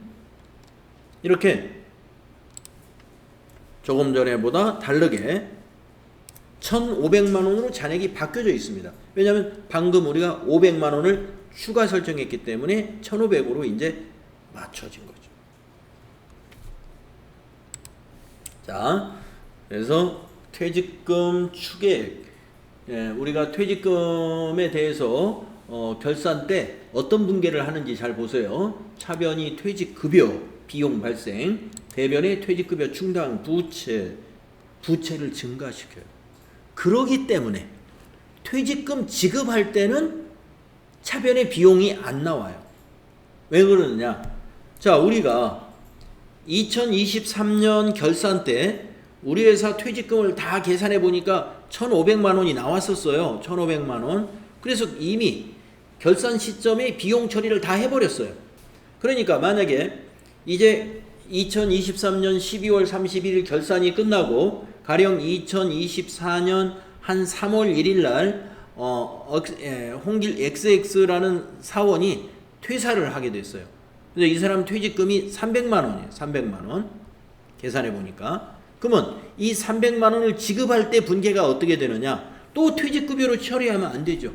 이렇게 조금 전에보다 다르게 1,500만원으로 잔액이 바뀌어져 있습니다. 왜냐하면 방금 우리가 500만원을 추가 설정했기 때문에 1,500으로 이제 맞춰진 거죠. 자, 그래서 퇴직금 추계액 우리가 퇴직금에 대해서 결산 때 어떤 분계를 하는지 잘 보세요. 차변이 퇴직급여 비용 발생, 대변의 퇴직급여 충당 부채를 증가시켜요. 그러기 때문에 퇴직금 지급할 때는 차변의 비용이 안 나와요. 왜 그러느냐? 자, 우리가 2023년 결산 때 우리 회사 퇴직금을 다 계산해 보니까 1,500만 원이 나왔었어요. 1,500만 원. 그래서 이미 결산 시점에 비용 처리를 다 해버렸어요. 그러니까 만약에 이제 2023년 12월 31일 결산이 끝나고 가령 2024년 한 3월 1일 날 홍길 XX라는 사원이 퇴사를 하게 됐어요. 그래서 이 사람 퇴직금이 300만 원이에요. 300만 원. 계산해 보니까. 그러면 이 300만 원을 지급할 때 분계가 어떻게 되느냐? 또 퇴직급여로 처리하면 안 되죠.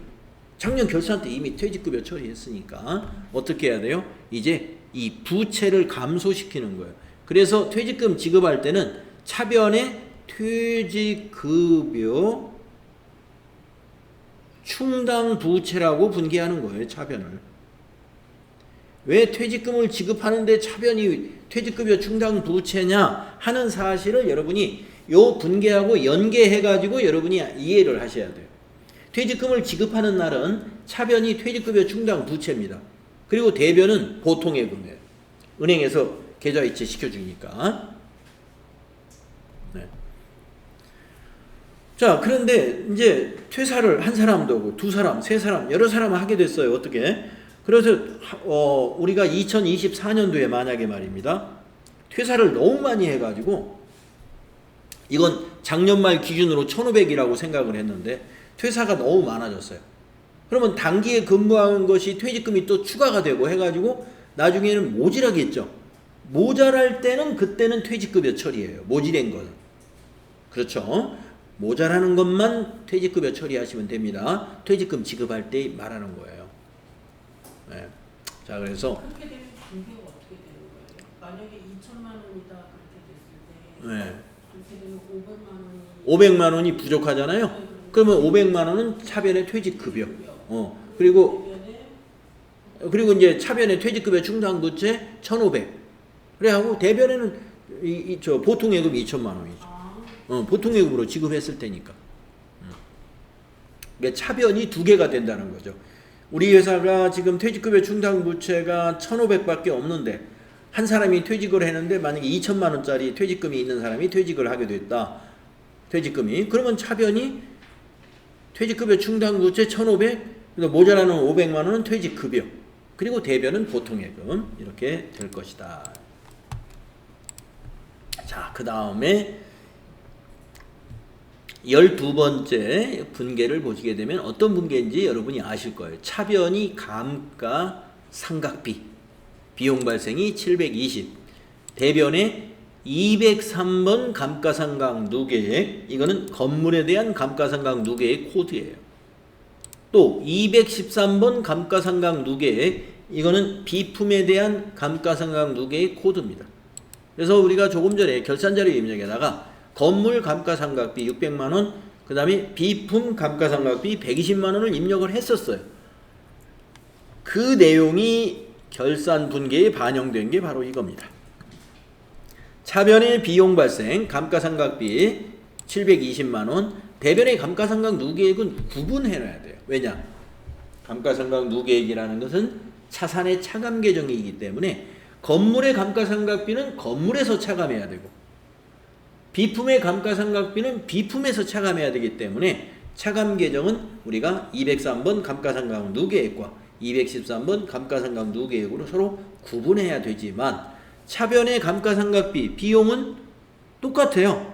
작년 결산 때 이미 퇴직급여 처리했으니까 어떻게 해야 돼요? 이제 이 부채를 감소시키는 거예요. 그래서 퇴직금 지급할 때는 차변의 퇴직급여 충당 부채라고 분계하는 거예요. 차변을. 왜 퇴직금을 지급하는데 차변이 퇴직급여 충당 부채냐 하는 사실을 여러분이 요 분계하고 연계해가지고 여러분이 이해를 하셔야 돼요. 퇴직금을 지급하는 날은 차변이 퇴직급여 충당 부채입니다. 그리고 대변은 보통예금이에요. 은행에서 계좌이체 시켜주니까. 네. 자, 그런데 이제 퇴사를 한 사람도 오고 두 사람, 세 사람, 여러 사람을 하게 됐어요. 어떻게? 그래서 우리가 2024년도에 만약에 말입니다. 퇴사를 너무 많이 해가지고 이건 작년 말 기준으로 1,500이라고 생각을 했는데 퇴사가 너무 많아졌어요. 그러면 단기에 근무한 것이 퇴직금이 또 추가가 되고 해가지고 나중에는 모자라겠죠. 모자랄 때는 그때는 퇴직급여 처리예요. 모자란 거는. 그렇죠. 모자라는 것만 퇴직급여 처리하시면 됩니다. 퇴직금 지급할 때 말하는 거예요. 네. 자, 그래서
그렇게 되면 분계가 어떻게 되는 거예요? 만약에 2천만 원이다 그렇게 됐을 때
네.
그렇게 되면 500만 원이
500만 원이 부족하잖아요. 그러면 500만 원은 차변의 퇴직급여. 그리고 이제 차변의 퇴직급여 충당부채 1,500. 그래 하고 대변에는 저 보통예금 2천만 원이죠. 보통예금으로 지급했을 테니까. 그러니까 차변이 두 개가 된다는 거죠. 우리 회사가 지금 퇴직급여 충당부채가 1,500밖에 없는데 한 사람이 퇴직을 했는데 만약에 2천만 원짜리 퇴직금이 있는 사람이 퇴직을 하게 됐다. 퇴직금이. 그러면 차변이 퇴직급여 충당부채 1,500, 모자라는 500만 원은 퇴직급여. 그리고 대변은 보통예금. 이렇게 될 것이다. 자, 그 다음에 12번째 분계를 보시게 되면 어떤 분계인지 여러분이 아실 거예요. 차변이 감가상각비. 비용 발생이 720. 대변에 203번 감가상각 누계액. 이거는 건물에 대한 감가상각 누계액 코드예요. 또 213번 감가상각 누계액. 이거는 비품에 대한 감가상각 누계액 코드입니다. 그래서 우리가 조금 전에 결산자료 입력에다가 건물 감가상각비 600만 원, 그 다음에 비품 감가상각비 120만 원을 입력을 했었어요. 그 내용이 결산 분계에 반영된 게 바로 이겁니다. 차변의 비용 발생 감가상각비 720만 원, 대변의 감가상각 누계액은 구분해놔야 돼요. 왜냐? 감가상각 누계액이라는 것은 차산의 차감 계정이기 때문에 건물의 감가상각비는 건물에서 차감해야 되고 비품의 감가상각비는 비품에서 차감해야 되기 때문에 차감 계정은 우리가 203번 감가상각 누계액과 213번 감가상각 누계액으로 서로 구분해야 되지만 차변의 감가상각비 비용은 똑같아요.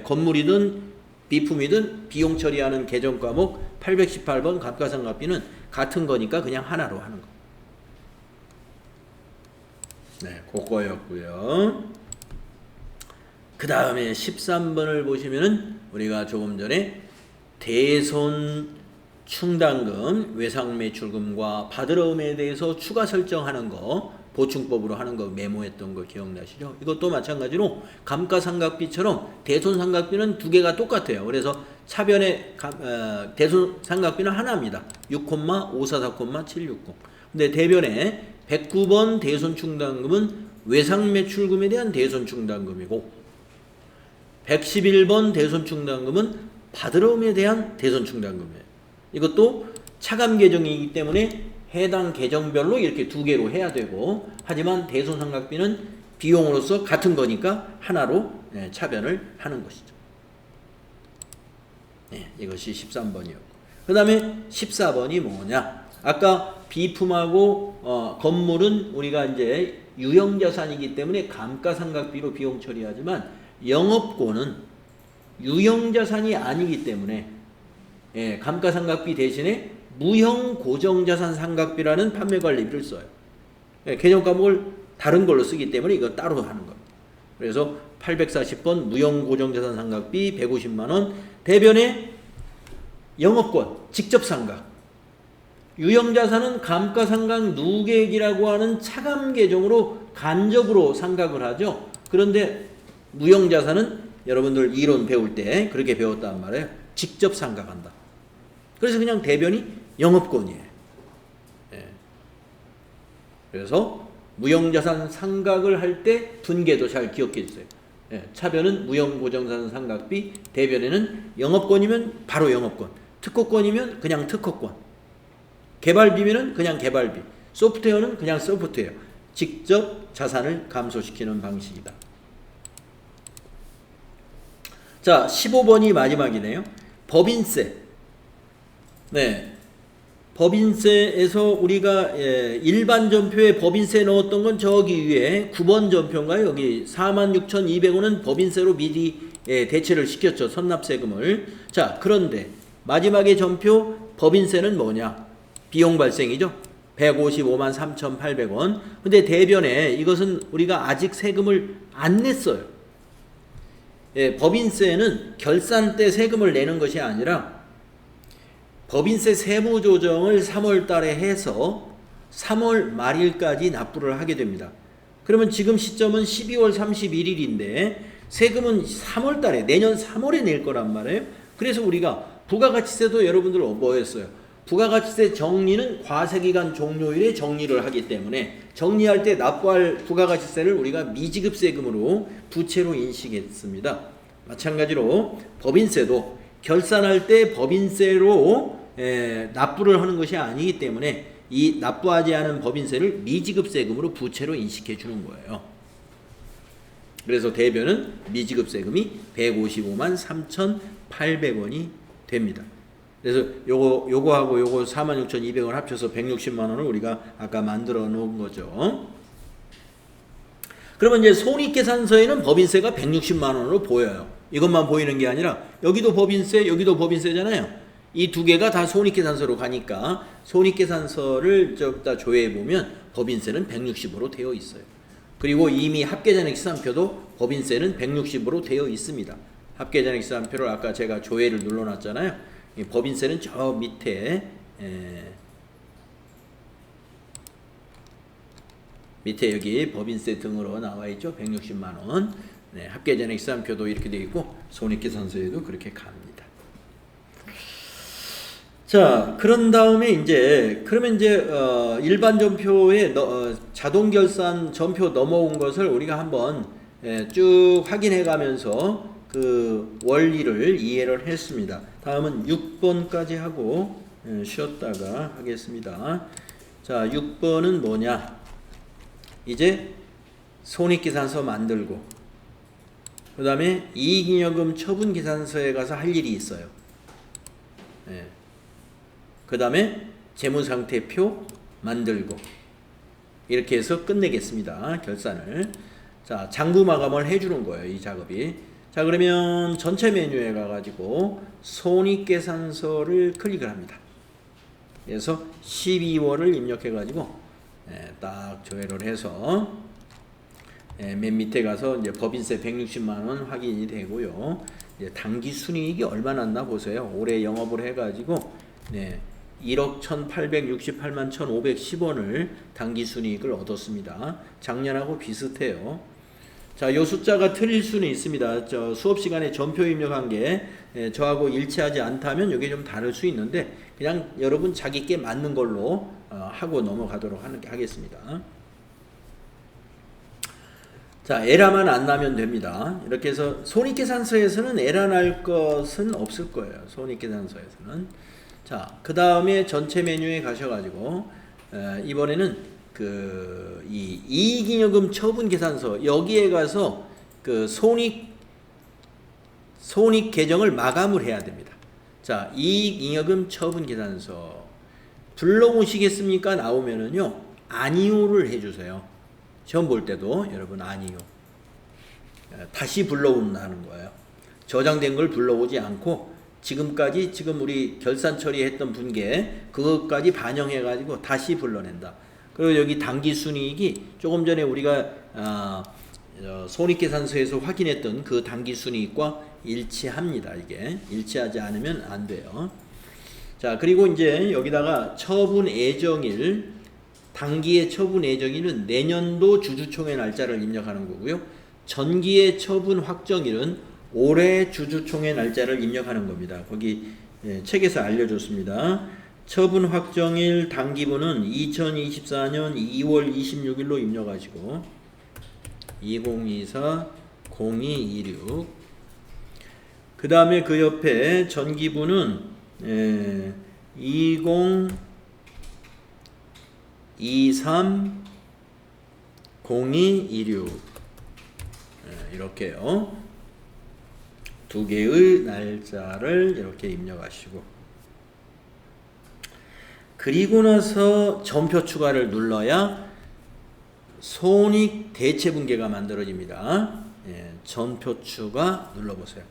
건물이든 비품이든 비용 처리하는 계정 과목 818번 감가상각비는 같은 거니까 그냥 하나로 하는 거. 네, 그거였고요. 그 다음에 13번을 보시면은 우리가 조금 전에 대손 충당금, 외상매출금과 받으러움에 대해서 추가 설정하는 거, 보충법으로 하는 거 메모했던 거 기억나시죠? 이것도 마찬가지로 감가상각비처럼 대손상각비는 두 개가 똑같아요. 그래서 차변의 대손 삼각비는 하나입니다. 6,544,760. 근데 대변의 109번 대손 충당금은 외상 매출금에 대한 대손 충당금이고 111번 대손 충당금은 받으러움에 대한 대손 충당금이에요. 이것도 차감 계정이기 때문에 해당 계정별로 이렇게 두 개로 해야 되고, 하지만 대손 삼각비는 비용으로서 같은 거니까 하나로 차변을 하는 것이죠. 이것이 13번이었고, 그 다음에 14번이 뭐냐? 아까 비품하고 건물은 우리가 이제 유형자산이기 때문에 감가상각비로 비용 처리하지만 영업권은 유형자산이 아니기 때문에 감가상각비 대신에 무형고정자산 상각비라는 판매관리비를 써요. 개정 과목을 다른 걸로 쓰기 때문에 이거 따로 하는 겁니다. 그래서 840번 무형고정자산 상각비 150만원, 대변의 영업권 직접상각, 유형자산은 감가상각 누계액이라고 하는 차감 계정으로 간접으로 상각을 하죠. 그런데 무형자산은 여러분들 이론 배울 때 그렇게 배웠단 말이에요. 직접 상각한다. 그래서 그냥 대변이 영업권이에요. 그래서 무형자산 상각을 할 때 분계도 잘 기억해 주세요. 차변은 무형고정자산 상각비, 대변에는 영업권이면 바로 영업권, 특허권이면 그냥 특허권, 개발비면은 그냥 개발비, 소프트웨어는 그냥 소프트웨어. 직접 자산을 감소시키는 방식이다. 자, 15번이 마지막이네요. 법인세. 법인세에서 우리가 일반 전표에 법인세 넣었던 건 저기 위에 9번 전표인가요? 여기 46,200원은 법인세로 미리 대체를 시켰죠. 선납세금을. 자, 그런데 마지막에 전표 법인세는 뭐냐? 비용 발생이죠. 155만 3,800원. 근데 대변에 이것은 우리가 아직 세금을 안 냈어요. 법인세는 결산 때 세금을 내는 것이 아니라 법인세 세무조정을 3월 달에 해서 3월 말일까지 납부를 하게 됩니다. 그러면 지금 시점은 12월 31일인데 세금은 3월 달에, 내년 3월에 낼 거란 말이에요. 그래서 우리가 부가가치세도 여러분들 뭐였어요? 부가가치세 정리는 과세기간 종료일에 정리를 하기 때문에 정리할 때 납부할 부가가치세를 우리가 미지급세금으로 부채로 인식했습니다. 마찬가지로 법인세도 결산할 때 법인세로 납부를 하는 것이 아니기 때문에 이 납부하지 않은 법인세를 미지급세금으로 부채로 인식해 주는 거예요. 그래서 대변은 미지급세금이 155만 3,800원이 됩니다. 그래서 요거하고 요거 46,200원 합쳐서 160만 원을 우리가 아까 만들어 놓은 거죠. 그러면 이제 손익계산서에는 법인세가 160만 원으로 보여요. 이것만 보이는 게 아니라 여기도 법인세, 여기도 법인세잖아요. 이 두 개가 다 손익계산서로 가니까 손익계산서를 저기다 조회해 보면 법인세는 160으로 되어 있어요. 그리고 이미 합계잔액시산표도 법인세는 160으로 되어 있습니다. 합계잔액시산표를 아까 제가 조회를 눌러놨잖아요. 법인세는 저 밑에 여기 법인세 등으로 나와 있죠. 160만 원. 합계잔액시산표도 이렇게 되어 있고 손익계산서에도 그렇게 갑니다. 자, 그런 다음에 그러면 일반 전표에 자동 결산 전표 넘어온 것을 우리가 한번 쭉 확인해 가면서 그 원리를 이해를 했습니다. 다음은 6번까지 하고 쉬었다가 하겠습니다. 자, 6번은 뭐냐? 이제 손익계산서 만들고 그 다음에 이익잉여금 처분계산서에 가서 할 일이 있어요. 그 다음에 재무상태표 만들고 이렇게 해서 끝내겠습니다. 결산을. 자, 장부마감을 해주는 거예요. 이 작업이. 자, 그러면 전체 메뉴에 가가지고 손익계산서를 클릭을 합니다. 그래서 12월을 입력해가지고 딱 조회를 해서 맨 밑에 가서 이제 법인세 160만 원 확인이 되고요. 이제 당기 순이익이 얼마 났나 보세요. 올해 영업을 해가지고 1억 1,868만 1,510원을 당기 순이익을 얻었습니다. 작년하고 비슷해요. 자, 요 숫자가 틀릴 수는 있습니다. 저 수업 시간에 전표 입력한 게 저하고 일치하지 않다면 이게 좀 다를 수 있는데 그냥 여러분 자기께 맞는 걸로 하고 넘어가도록 하겠습니다. 자, 에러만 안 나면 됩니다. 이렇게 해서 손익계산서에서는 에러 날 것은 없을 거예요. 손익계산서에서는. 자, 그 다음에 전체 메뉴에 가셔가지고 이번에는 이 이익잉여금 처분계산서 여기에 가서 그 손익 계정을 마감을 해야 됩니다. 자, 이익잉여금 처분계산서 불러오시겠습니까? 나오면은요 아니오를 해주세요. 시험 볼 때도 여러분 아니요. 다시 불러온다는 거예요. 저장된 걸 불러오지 않고 지금 우리 결산 처리했던 분계 그것까지 반영해 가지고 다시 불러낸다. 그리고 여기 당기순이익이 조금 전에 우리가 손익계산서에서 확인했던 그 당기순이익과 일치합니다. 이게 일치하지 않으면 안 돼요. 자, 그리고 이제 여기다가 처분 예정일, 단기의 처분 예정일은 내년도 주주총회 날짜를 입력하는 거고요. 전기의 처분 확정일은 올해 주주총회 날짜를 입력하는 겁니다. 거기 책에서 알려줬습니다. 처분 확정일 단기분은 2024년 2월 26일로 입력하시고 2024-0226 그 다음에 그 옆에 전기분은 2023-0226 이렇게요. 두 개의 날짜를 이렇게 입력하시고 그리고 나서 전표 추가를 눌러야 손익 대체 분계가 만들어집니다. 전표 추가 눌러보세요.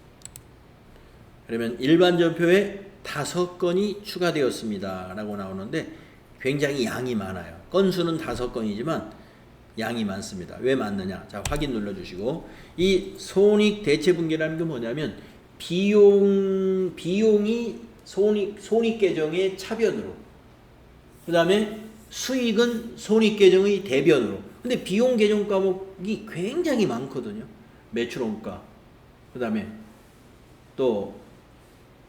그러면 일반 전표에 5건이 추가되었습니다 라고 나오는데 굉장히 양이 많아요. 건수는 5건이지만 양이 많습니다. 왜 많느냐? 자, 확인 눌러주시고 이 손익 대체 분계라는 게 뭐냐면 비용이 손익 계정의 차변으로 그 다음에 수익은 손익 계정의 대변으로. 근데 비용 계정 과목이 굉장히 많거든요. 매출원가, 그 다음에 또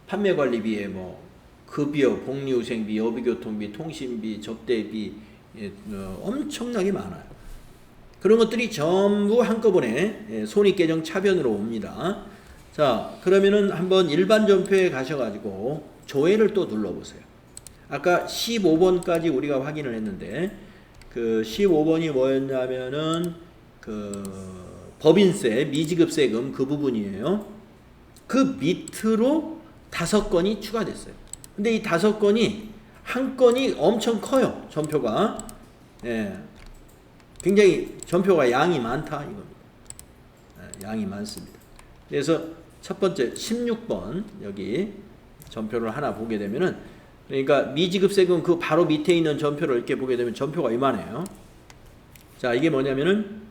판매관리비에 뭐 급여, 복리후생비, 여비교통비, 통신비, 접대비 엄청나게 많아요. 그런 것들이 전부 한꺼번에 손익 계정 차변으로 옵니다. 자, 그러면은 한번 일반 전표에 가셔가지고 조회를 또 눌러보세요. 아까 15번까지 우리가 확인을 했는데 그 15번이 뭐였냐면은 그 법인세, 미지급세금 그 부분이에요. 그 밑으로 5건이 추가됐어요. 근데 이 5건이 한 건이 엄청 커요. 전표가. 굉장히 전표가 양이 많다 이겁니다. 양이 많습니다. 그래서 첫 번째 16번 여기 전표를 하나 보게 되면은 그러니까 미지급세금 그 바로 밑에 있는 전표를 이렇게 보게 되면 전표가 이만해요. 자, 이게 뭐냐면은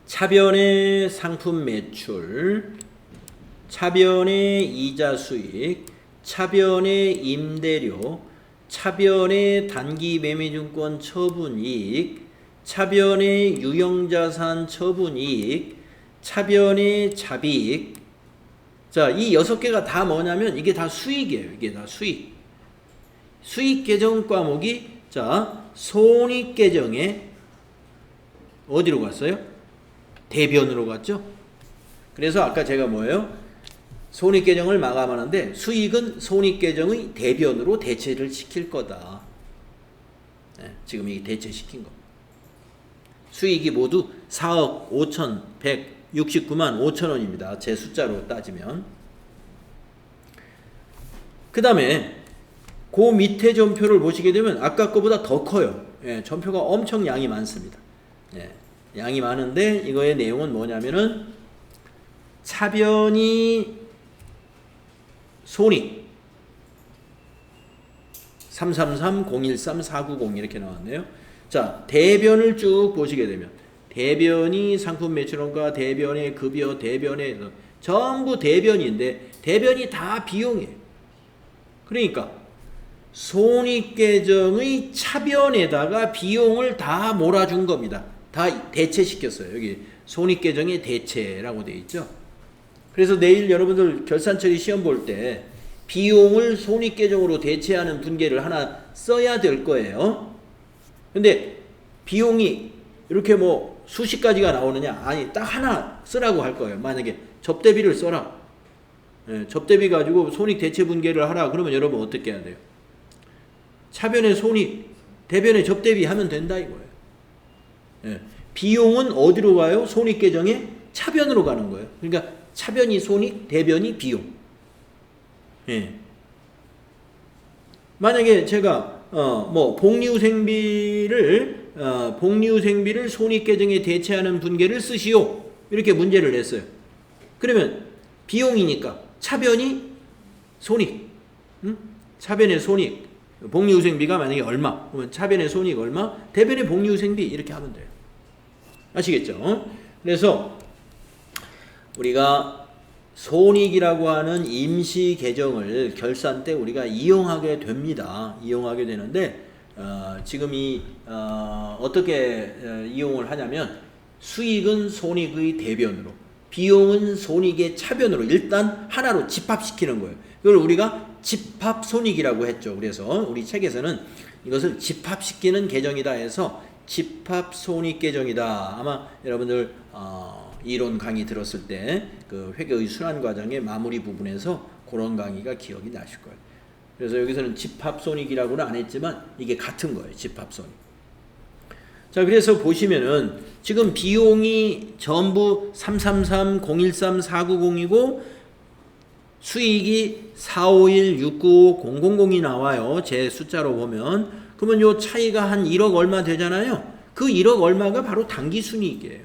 차변의 상품 매출, 차변의 이자 수익, 차변의 임대료, 차변의 단기 매매증권 처분이익, 차변의 유형자산 처분이익, 차변의 잡이익. 자, 이 6개가 다 뭐냐면 이게 다 수익이에요. 이게 다 수익. 수익 계정 과목이 자, 손익 계정에 어디로 갔어요? 대변으로 갔죠? 그래서 아까 제가 뭐예요? 손익 계정을 마감하는데 수익은 손익 계정의 대변으로 대체를 시킬 거다. 지금 이게 대체시킨 거. 수익이 모두 4억 5,169만 5천 원입니다. 제 숫자로 따지면. 그 다음에 그 밑에 전표를 보시게 되면 아까 거보다 더 커요. 전표가 엄청 양이 많습니다. 양이 많은데 이거의 내용은 뭐냐면은 차변이 손익 333-013-490 이렇게 나왔네요. 자, 대변을 쭉 보시게 되면 대변이 상품 매출원가, 대변의 급여, 대변의 전부 대변인데 대변이 다 비용이에요. 그러니까 손익계정의 차변에다가 비용을 다 몰아준 겁니다. 다 대체시켰어요. 여기 손익계정의 대체라고 되어 있죠. 그래서 내일 여러분들 결산처리 시험 볼 때 비용을 손익계정으로 대체하는 분계를 하나 써야 될 거예요. 근데 비용이 이렇게 뭐 수십 가지가 나오느냐? 아니, 딱 하나 쓰라고 할 거예요. 만약에 접대비를 써라. 접대비 가지고 손익 대체 분계를 하라. 그러면 여러분 어떻게 해야 돼요? 차변의 손익, 대변의 접대비 하면 된다 이거예요. 비용은 어디로 가요? 손익 계정에 차변으로 가는 거예요. 그러니까 차변이 손익, 대변이 비용. 만약에 제가 복리후생비를 손익 계정에 대체하는 분계를 쓰시오. 이렇게 문제를 냈어요. 그러면 비용이니까 차변이 손익, 차변의 손익, 복리후생비가 만약에 얼마, 그러면 차변의 손익 얼마, 대변의 복리후생비 이렇게 하면 돼요. 아시겠죠? 그래서 우리가 손익이라고 하는 임시 계정을 결산 때 우리가 이용하게 됩니다. 이용하게 되는데 지금 어떻게 이용을 하냐면 수익은 손익의 대변으로, 비용은 손익의 차변으로 일단 하나로 집합시키는 거예요. 그걸 우리가 집합손익이라고 했죠. 그래서 우리 책에서는 이것을 집합시키는 계정이다 해서 집합손익계정이다. 아마 여러분들 이론 강의 들었을 때 그 회계의 순환 과정의 마무리 부분에서 그런 강의가 기억이 나실 거예요. 그래서 여기서는 집합손익이라고는 안 했지만 이게 같은 거예요. 집합손익. 자, 그래서 보시면은 지금 비용이 전부 333, 013, 490이고 수익이 451, 695, 000이 나와요. 제 숫자로 보면. 그러면 요 차이가 한 1억 얼마 되잖아요. 그 1억 얼마가 바로 당기순이익이에요.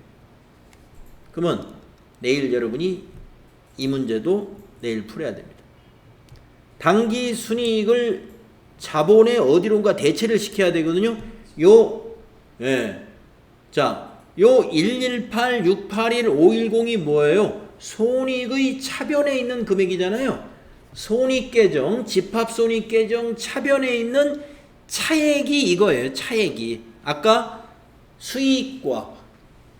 그러면 내일 여러분이 이 문제도 내일 풀어야 됩니다. 당기순이익을 자본의 어디론가 대체를 시켜야 되거든요. 요 118, 681, 510이 뭐예요? 손익의 차변에 있는 금액이잖아요. 손익계정, 집합손익계정 차변에 있는 차액이 이거예요. 차액이. 아까 수익과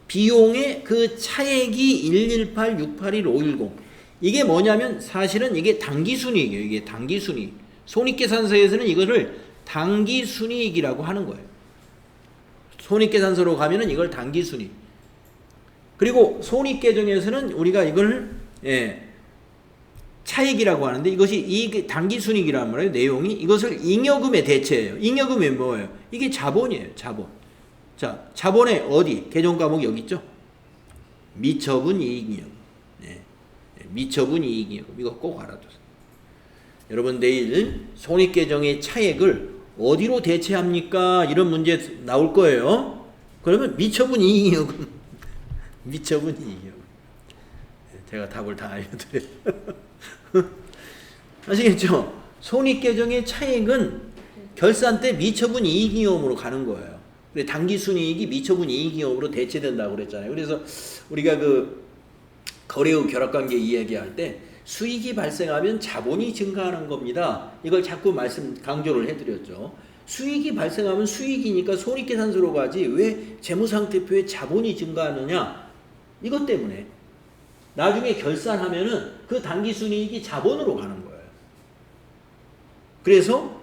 비용의 그 차액이 118, 681, 510. 이게 뭐냐면 사실은 이게 당기순이익이에요. 이게 당기순이익. 손익계산서에서는 이거를 당기순이익이라고 하는 거예요. 손익계산서로 가면은 이걸 당기순이익. 그리고 손익계정에서는 우리가 이걸 차익이라고 하는데 이것이 이 당기순이익이란 말이에요. 내용이 이것을 잉여금에 대체해요. 잉여금이 뭐예요? 이게 자본이에요. 자본. 자, 자본의 어디? 계정 과목 여기 있죠? 미처분 이익잉여금. 미처분 이익잉여금. 이거 꼭 알아두세요. 여러분 내일 손익계정의 차액을 어디로 대체합니까? 이런 문제 나올 거예요. 그러면 미처분 이익잉여금. 미처분 이익잉여금. 제가 답을 다 알려드려요. 아시겠죠? 손익계정의 차액은 결산 때 미처분 이익잉여금으로 가는 거예요. 당기순이익이 미처분 이익잉여금으로 대체된다고 그랬잖아요. 그래서 우리가 그 거래후 결합관계 이야기할 때 수익이 발생하면 자본이 증가하는 겁니다. 이걸 자꾸 강조를 해드렸죠. 수익이 발생하면 수익이니까 손익계산서로 가지 왜 재무상태표에 자본이 증가하느냐? 이것 때문에 나중에 결산하면은 그 당기순이익이 자본으로 가는 거예요. 그래서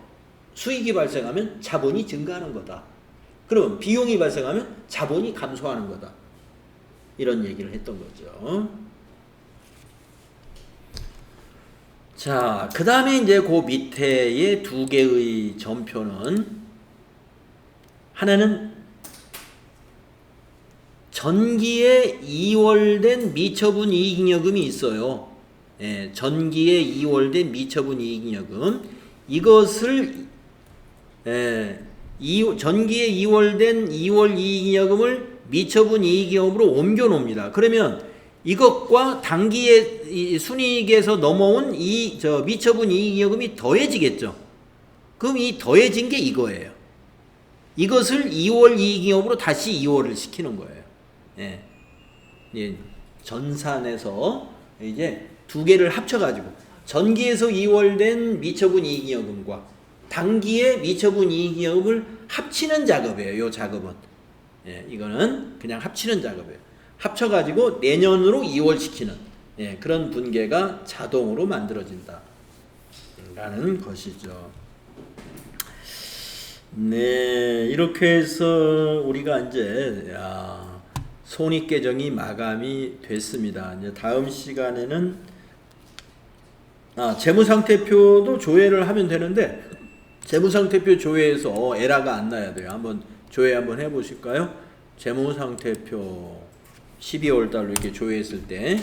수익이 발생하면 자본이 증가하는 거다. 그러면 비용이 발생하면 자본이 감소하는 거다. 이런 얘기를 했던 거죠. 자, 그 다음에 이제 그 밑에의 두 개의 점표는 하나는 전기에 이월된 미처분 이익잉여금이 있어요. 전기에 이월된 미처분 이익잉여금. 이것을 전기에 이월된 이월 이익잉여금을 미처분 이익잉여금으로 옮겨 놓습니다. 그러면 이것과 당기의 순이익에서 넘어온 미처분 이익잉여금이 더해지겠죠. 그럼 이 더해진 게 이거예요. 이것을 2월 이익잉여금으로 다시 2월을 시키는 거예요. 전산에서 이제 두 개를 합쳐가지고 전기에서 이월된 미처분 이익잉여금과 당기의 미처분 이익잉여금을 합치는 작업이에요. 이 작업은. 이거는 그냥 합치는 작업이에요. 합쳐가지고 내년으로 이월시키는 그런 분계가 자동으로 만들어진다 라는 것이죠. 네, 이렇게 해서 우리가 이제 손익계정이 마감이 됐습니다. 이제 다음 시간에는 재무상태표도 조회를 하면 되는데 재무상태표 조회에서 에러가 안 나야 돼요. 한번 조회 한번 해보실까요? 재무상태표 12월 달로 이렇게 조회했을 때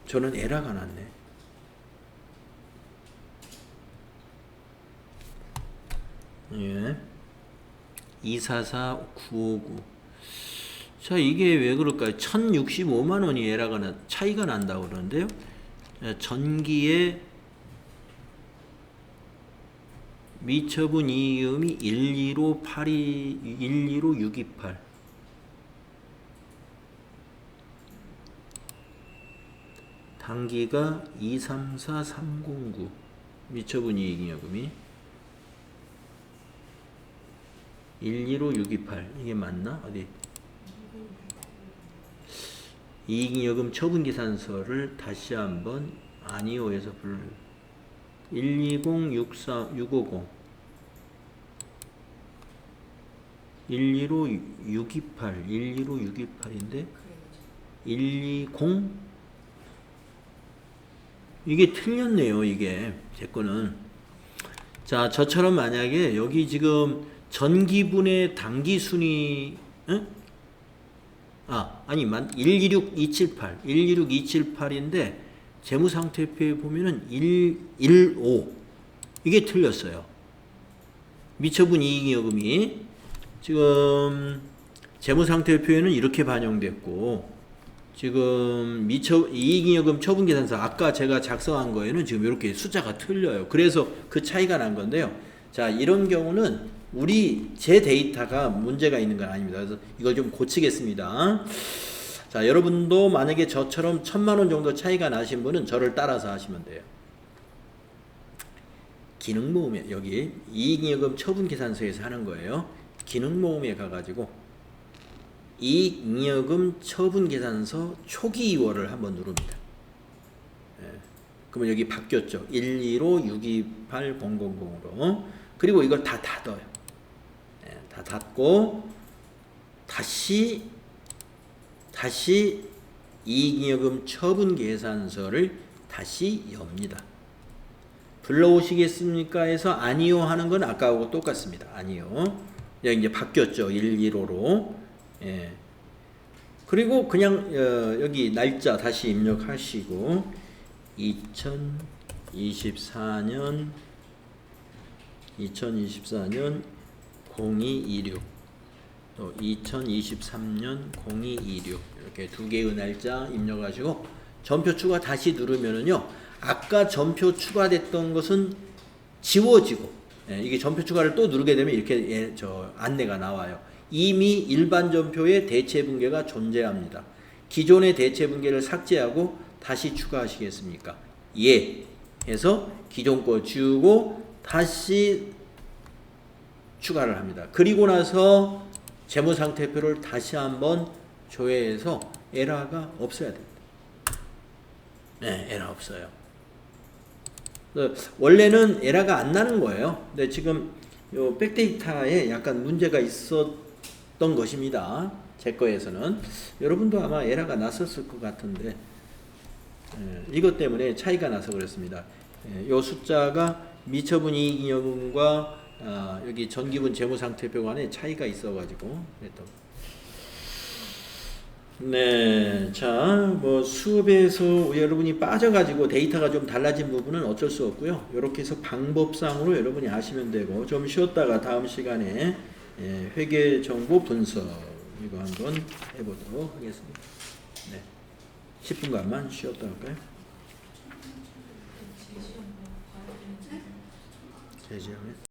저는 에러가 났네. 예. 244959. 자, 이게 왜 그럴까요? 1065만 원이 에러가 차이가 난다고 그러는데요. 전기에 미처분 이익금이 115,628. 단기가 234309. 미처분 이익금이 115,628. 이게 맞나? 어디? 이익잉여금 처분계산서를 다시 한번 아니오에서 120,650 115,628 115,628인데 120 이게 틀렸네요. 이게 제 거는. 자, 저처럼 만약에 여기 지금 전기분의 단기순위 아니 126,278인데 재무상태표에 보면은 115 이게 틀렸어요. 미처분 이익잉여금이 지금 재무상태표에는 이렇게 반영됐고 지금 이익잉여금 처분계산서 아까 제가 작성한 거에는 지금 이렇게 숫자가 틀려요. 그래서 그 차이가 난 건데요. 자, 이런 경우는 제 데이터가 문제가 있는 건 아닙니다. 그래서 이걸 좀 고치겠습니다. 자, 여러분도 만약에 저처럼 1,000만 원 정도 차이가 나신 분은 저를 따라서 하시면 돼요. 기능모음에 여기 이익잉여금 처분계산서에서 하는 거예요. 기능모음에 가가지고 이익잉여금 처분계산서 초기 2월을 한번 누릅니다. 그러면 여기 바뀌었죠. 115,628,000으로. 그리고 이걸 다 닫아요. 다 닫고 다시 이익잉여금 처분계산서를 다시 엽니다. 불러오시겠습니까? 해서 아니요 하는 건 아까하고 똑같습니다. 아니요. 여기 이제 바뀌었죠. 115로. 그리고 그냥 여기 날짜 다시 입력하시고 2024년 0226 또 2023년 0226 이렇게 두 개의 날짜 입력하시고 전표 추가 다시 누르면은요. 아까 전표 추가됐던 것은 지워지고 이게 전표 추가를 또 누르게 되면 이렇게 안내가 나와요. 이미 일반 전표에 대체 분계가 존재합니다. 기존의 대체 분계를 삭제하고 다시 추가하시겠습니까? 예. 해서 기존 거 지우고 다시 추가를 합니다. 그리고 나서 재무상태표를 다시 한번 조회해서 에러가 없어야 됩니다. 네, 에러 없어요. 원래는 에러가 안 나는 거예요. 근데 지금 요 백데이터에 약간 문제가 있었던 것입니다. 제 거에서는. 여러분도 아마 에러가 났었을 것 같은데 이것 때문에 차이가 나서 그렇습니다. 요 숫자가 미처분 이익잉여금과 여기 전기분 재무상태표 간에 차이가 있어가지고 그랬던. 네, 자, 뭐 수업에서 여러분이 빠져가지고 데이터가 좀 달라진 부분은 어쩔 수 없고요. 이렇게 해서 방법상으로 여러분이 아시면 되고 좀 쉬었다가 다음 시간에 회계정보 분석 이거 한번 해보도록 하겠습니다. 네, 10분간만 쉬었다 할까요? 제시하면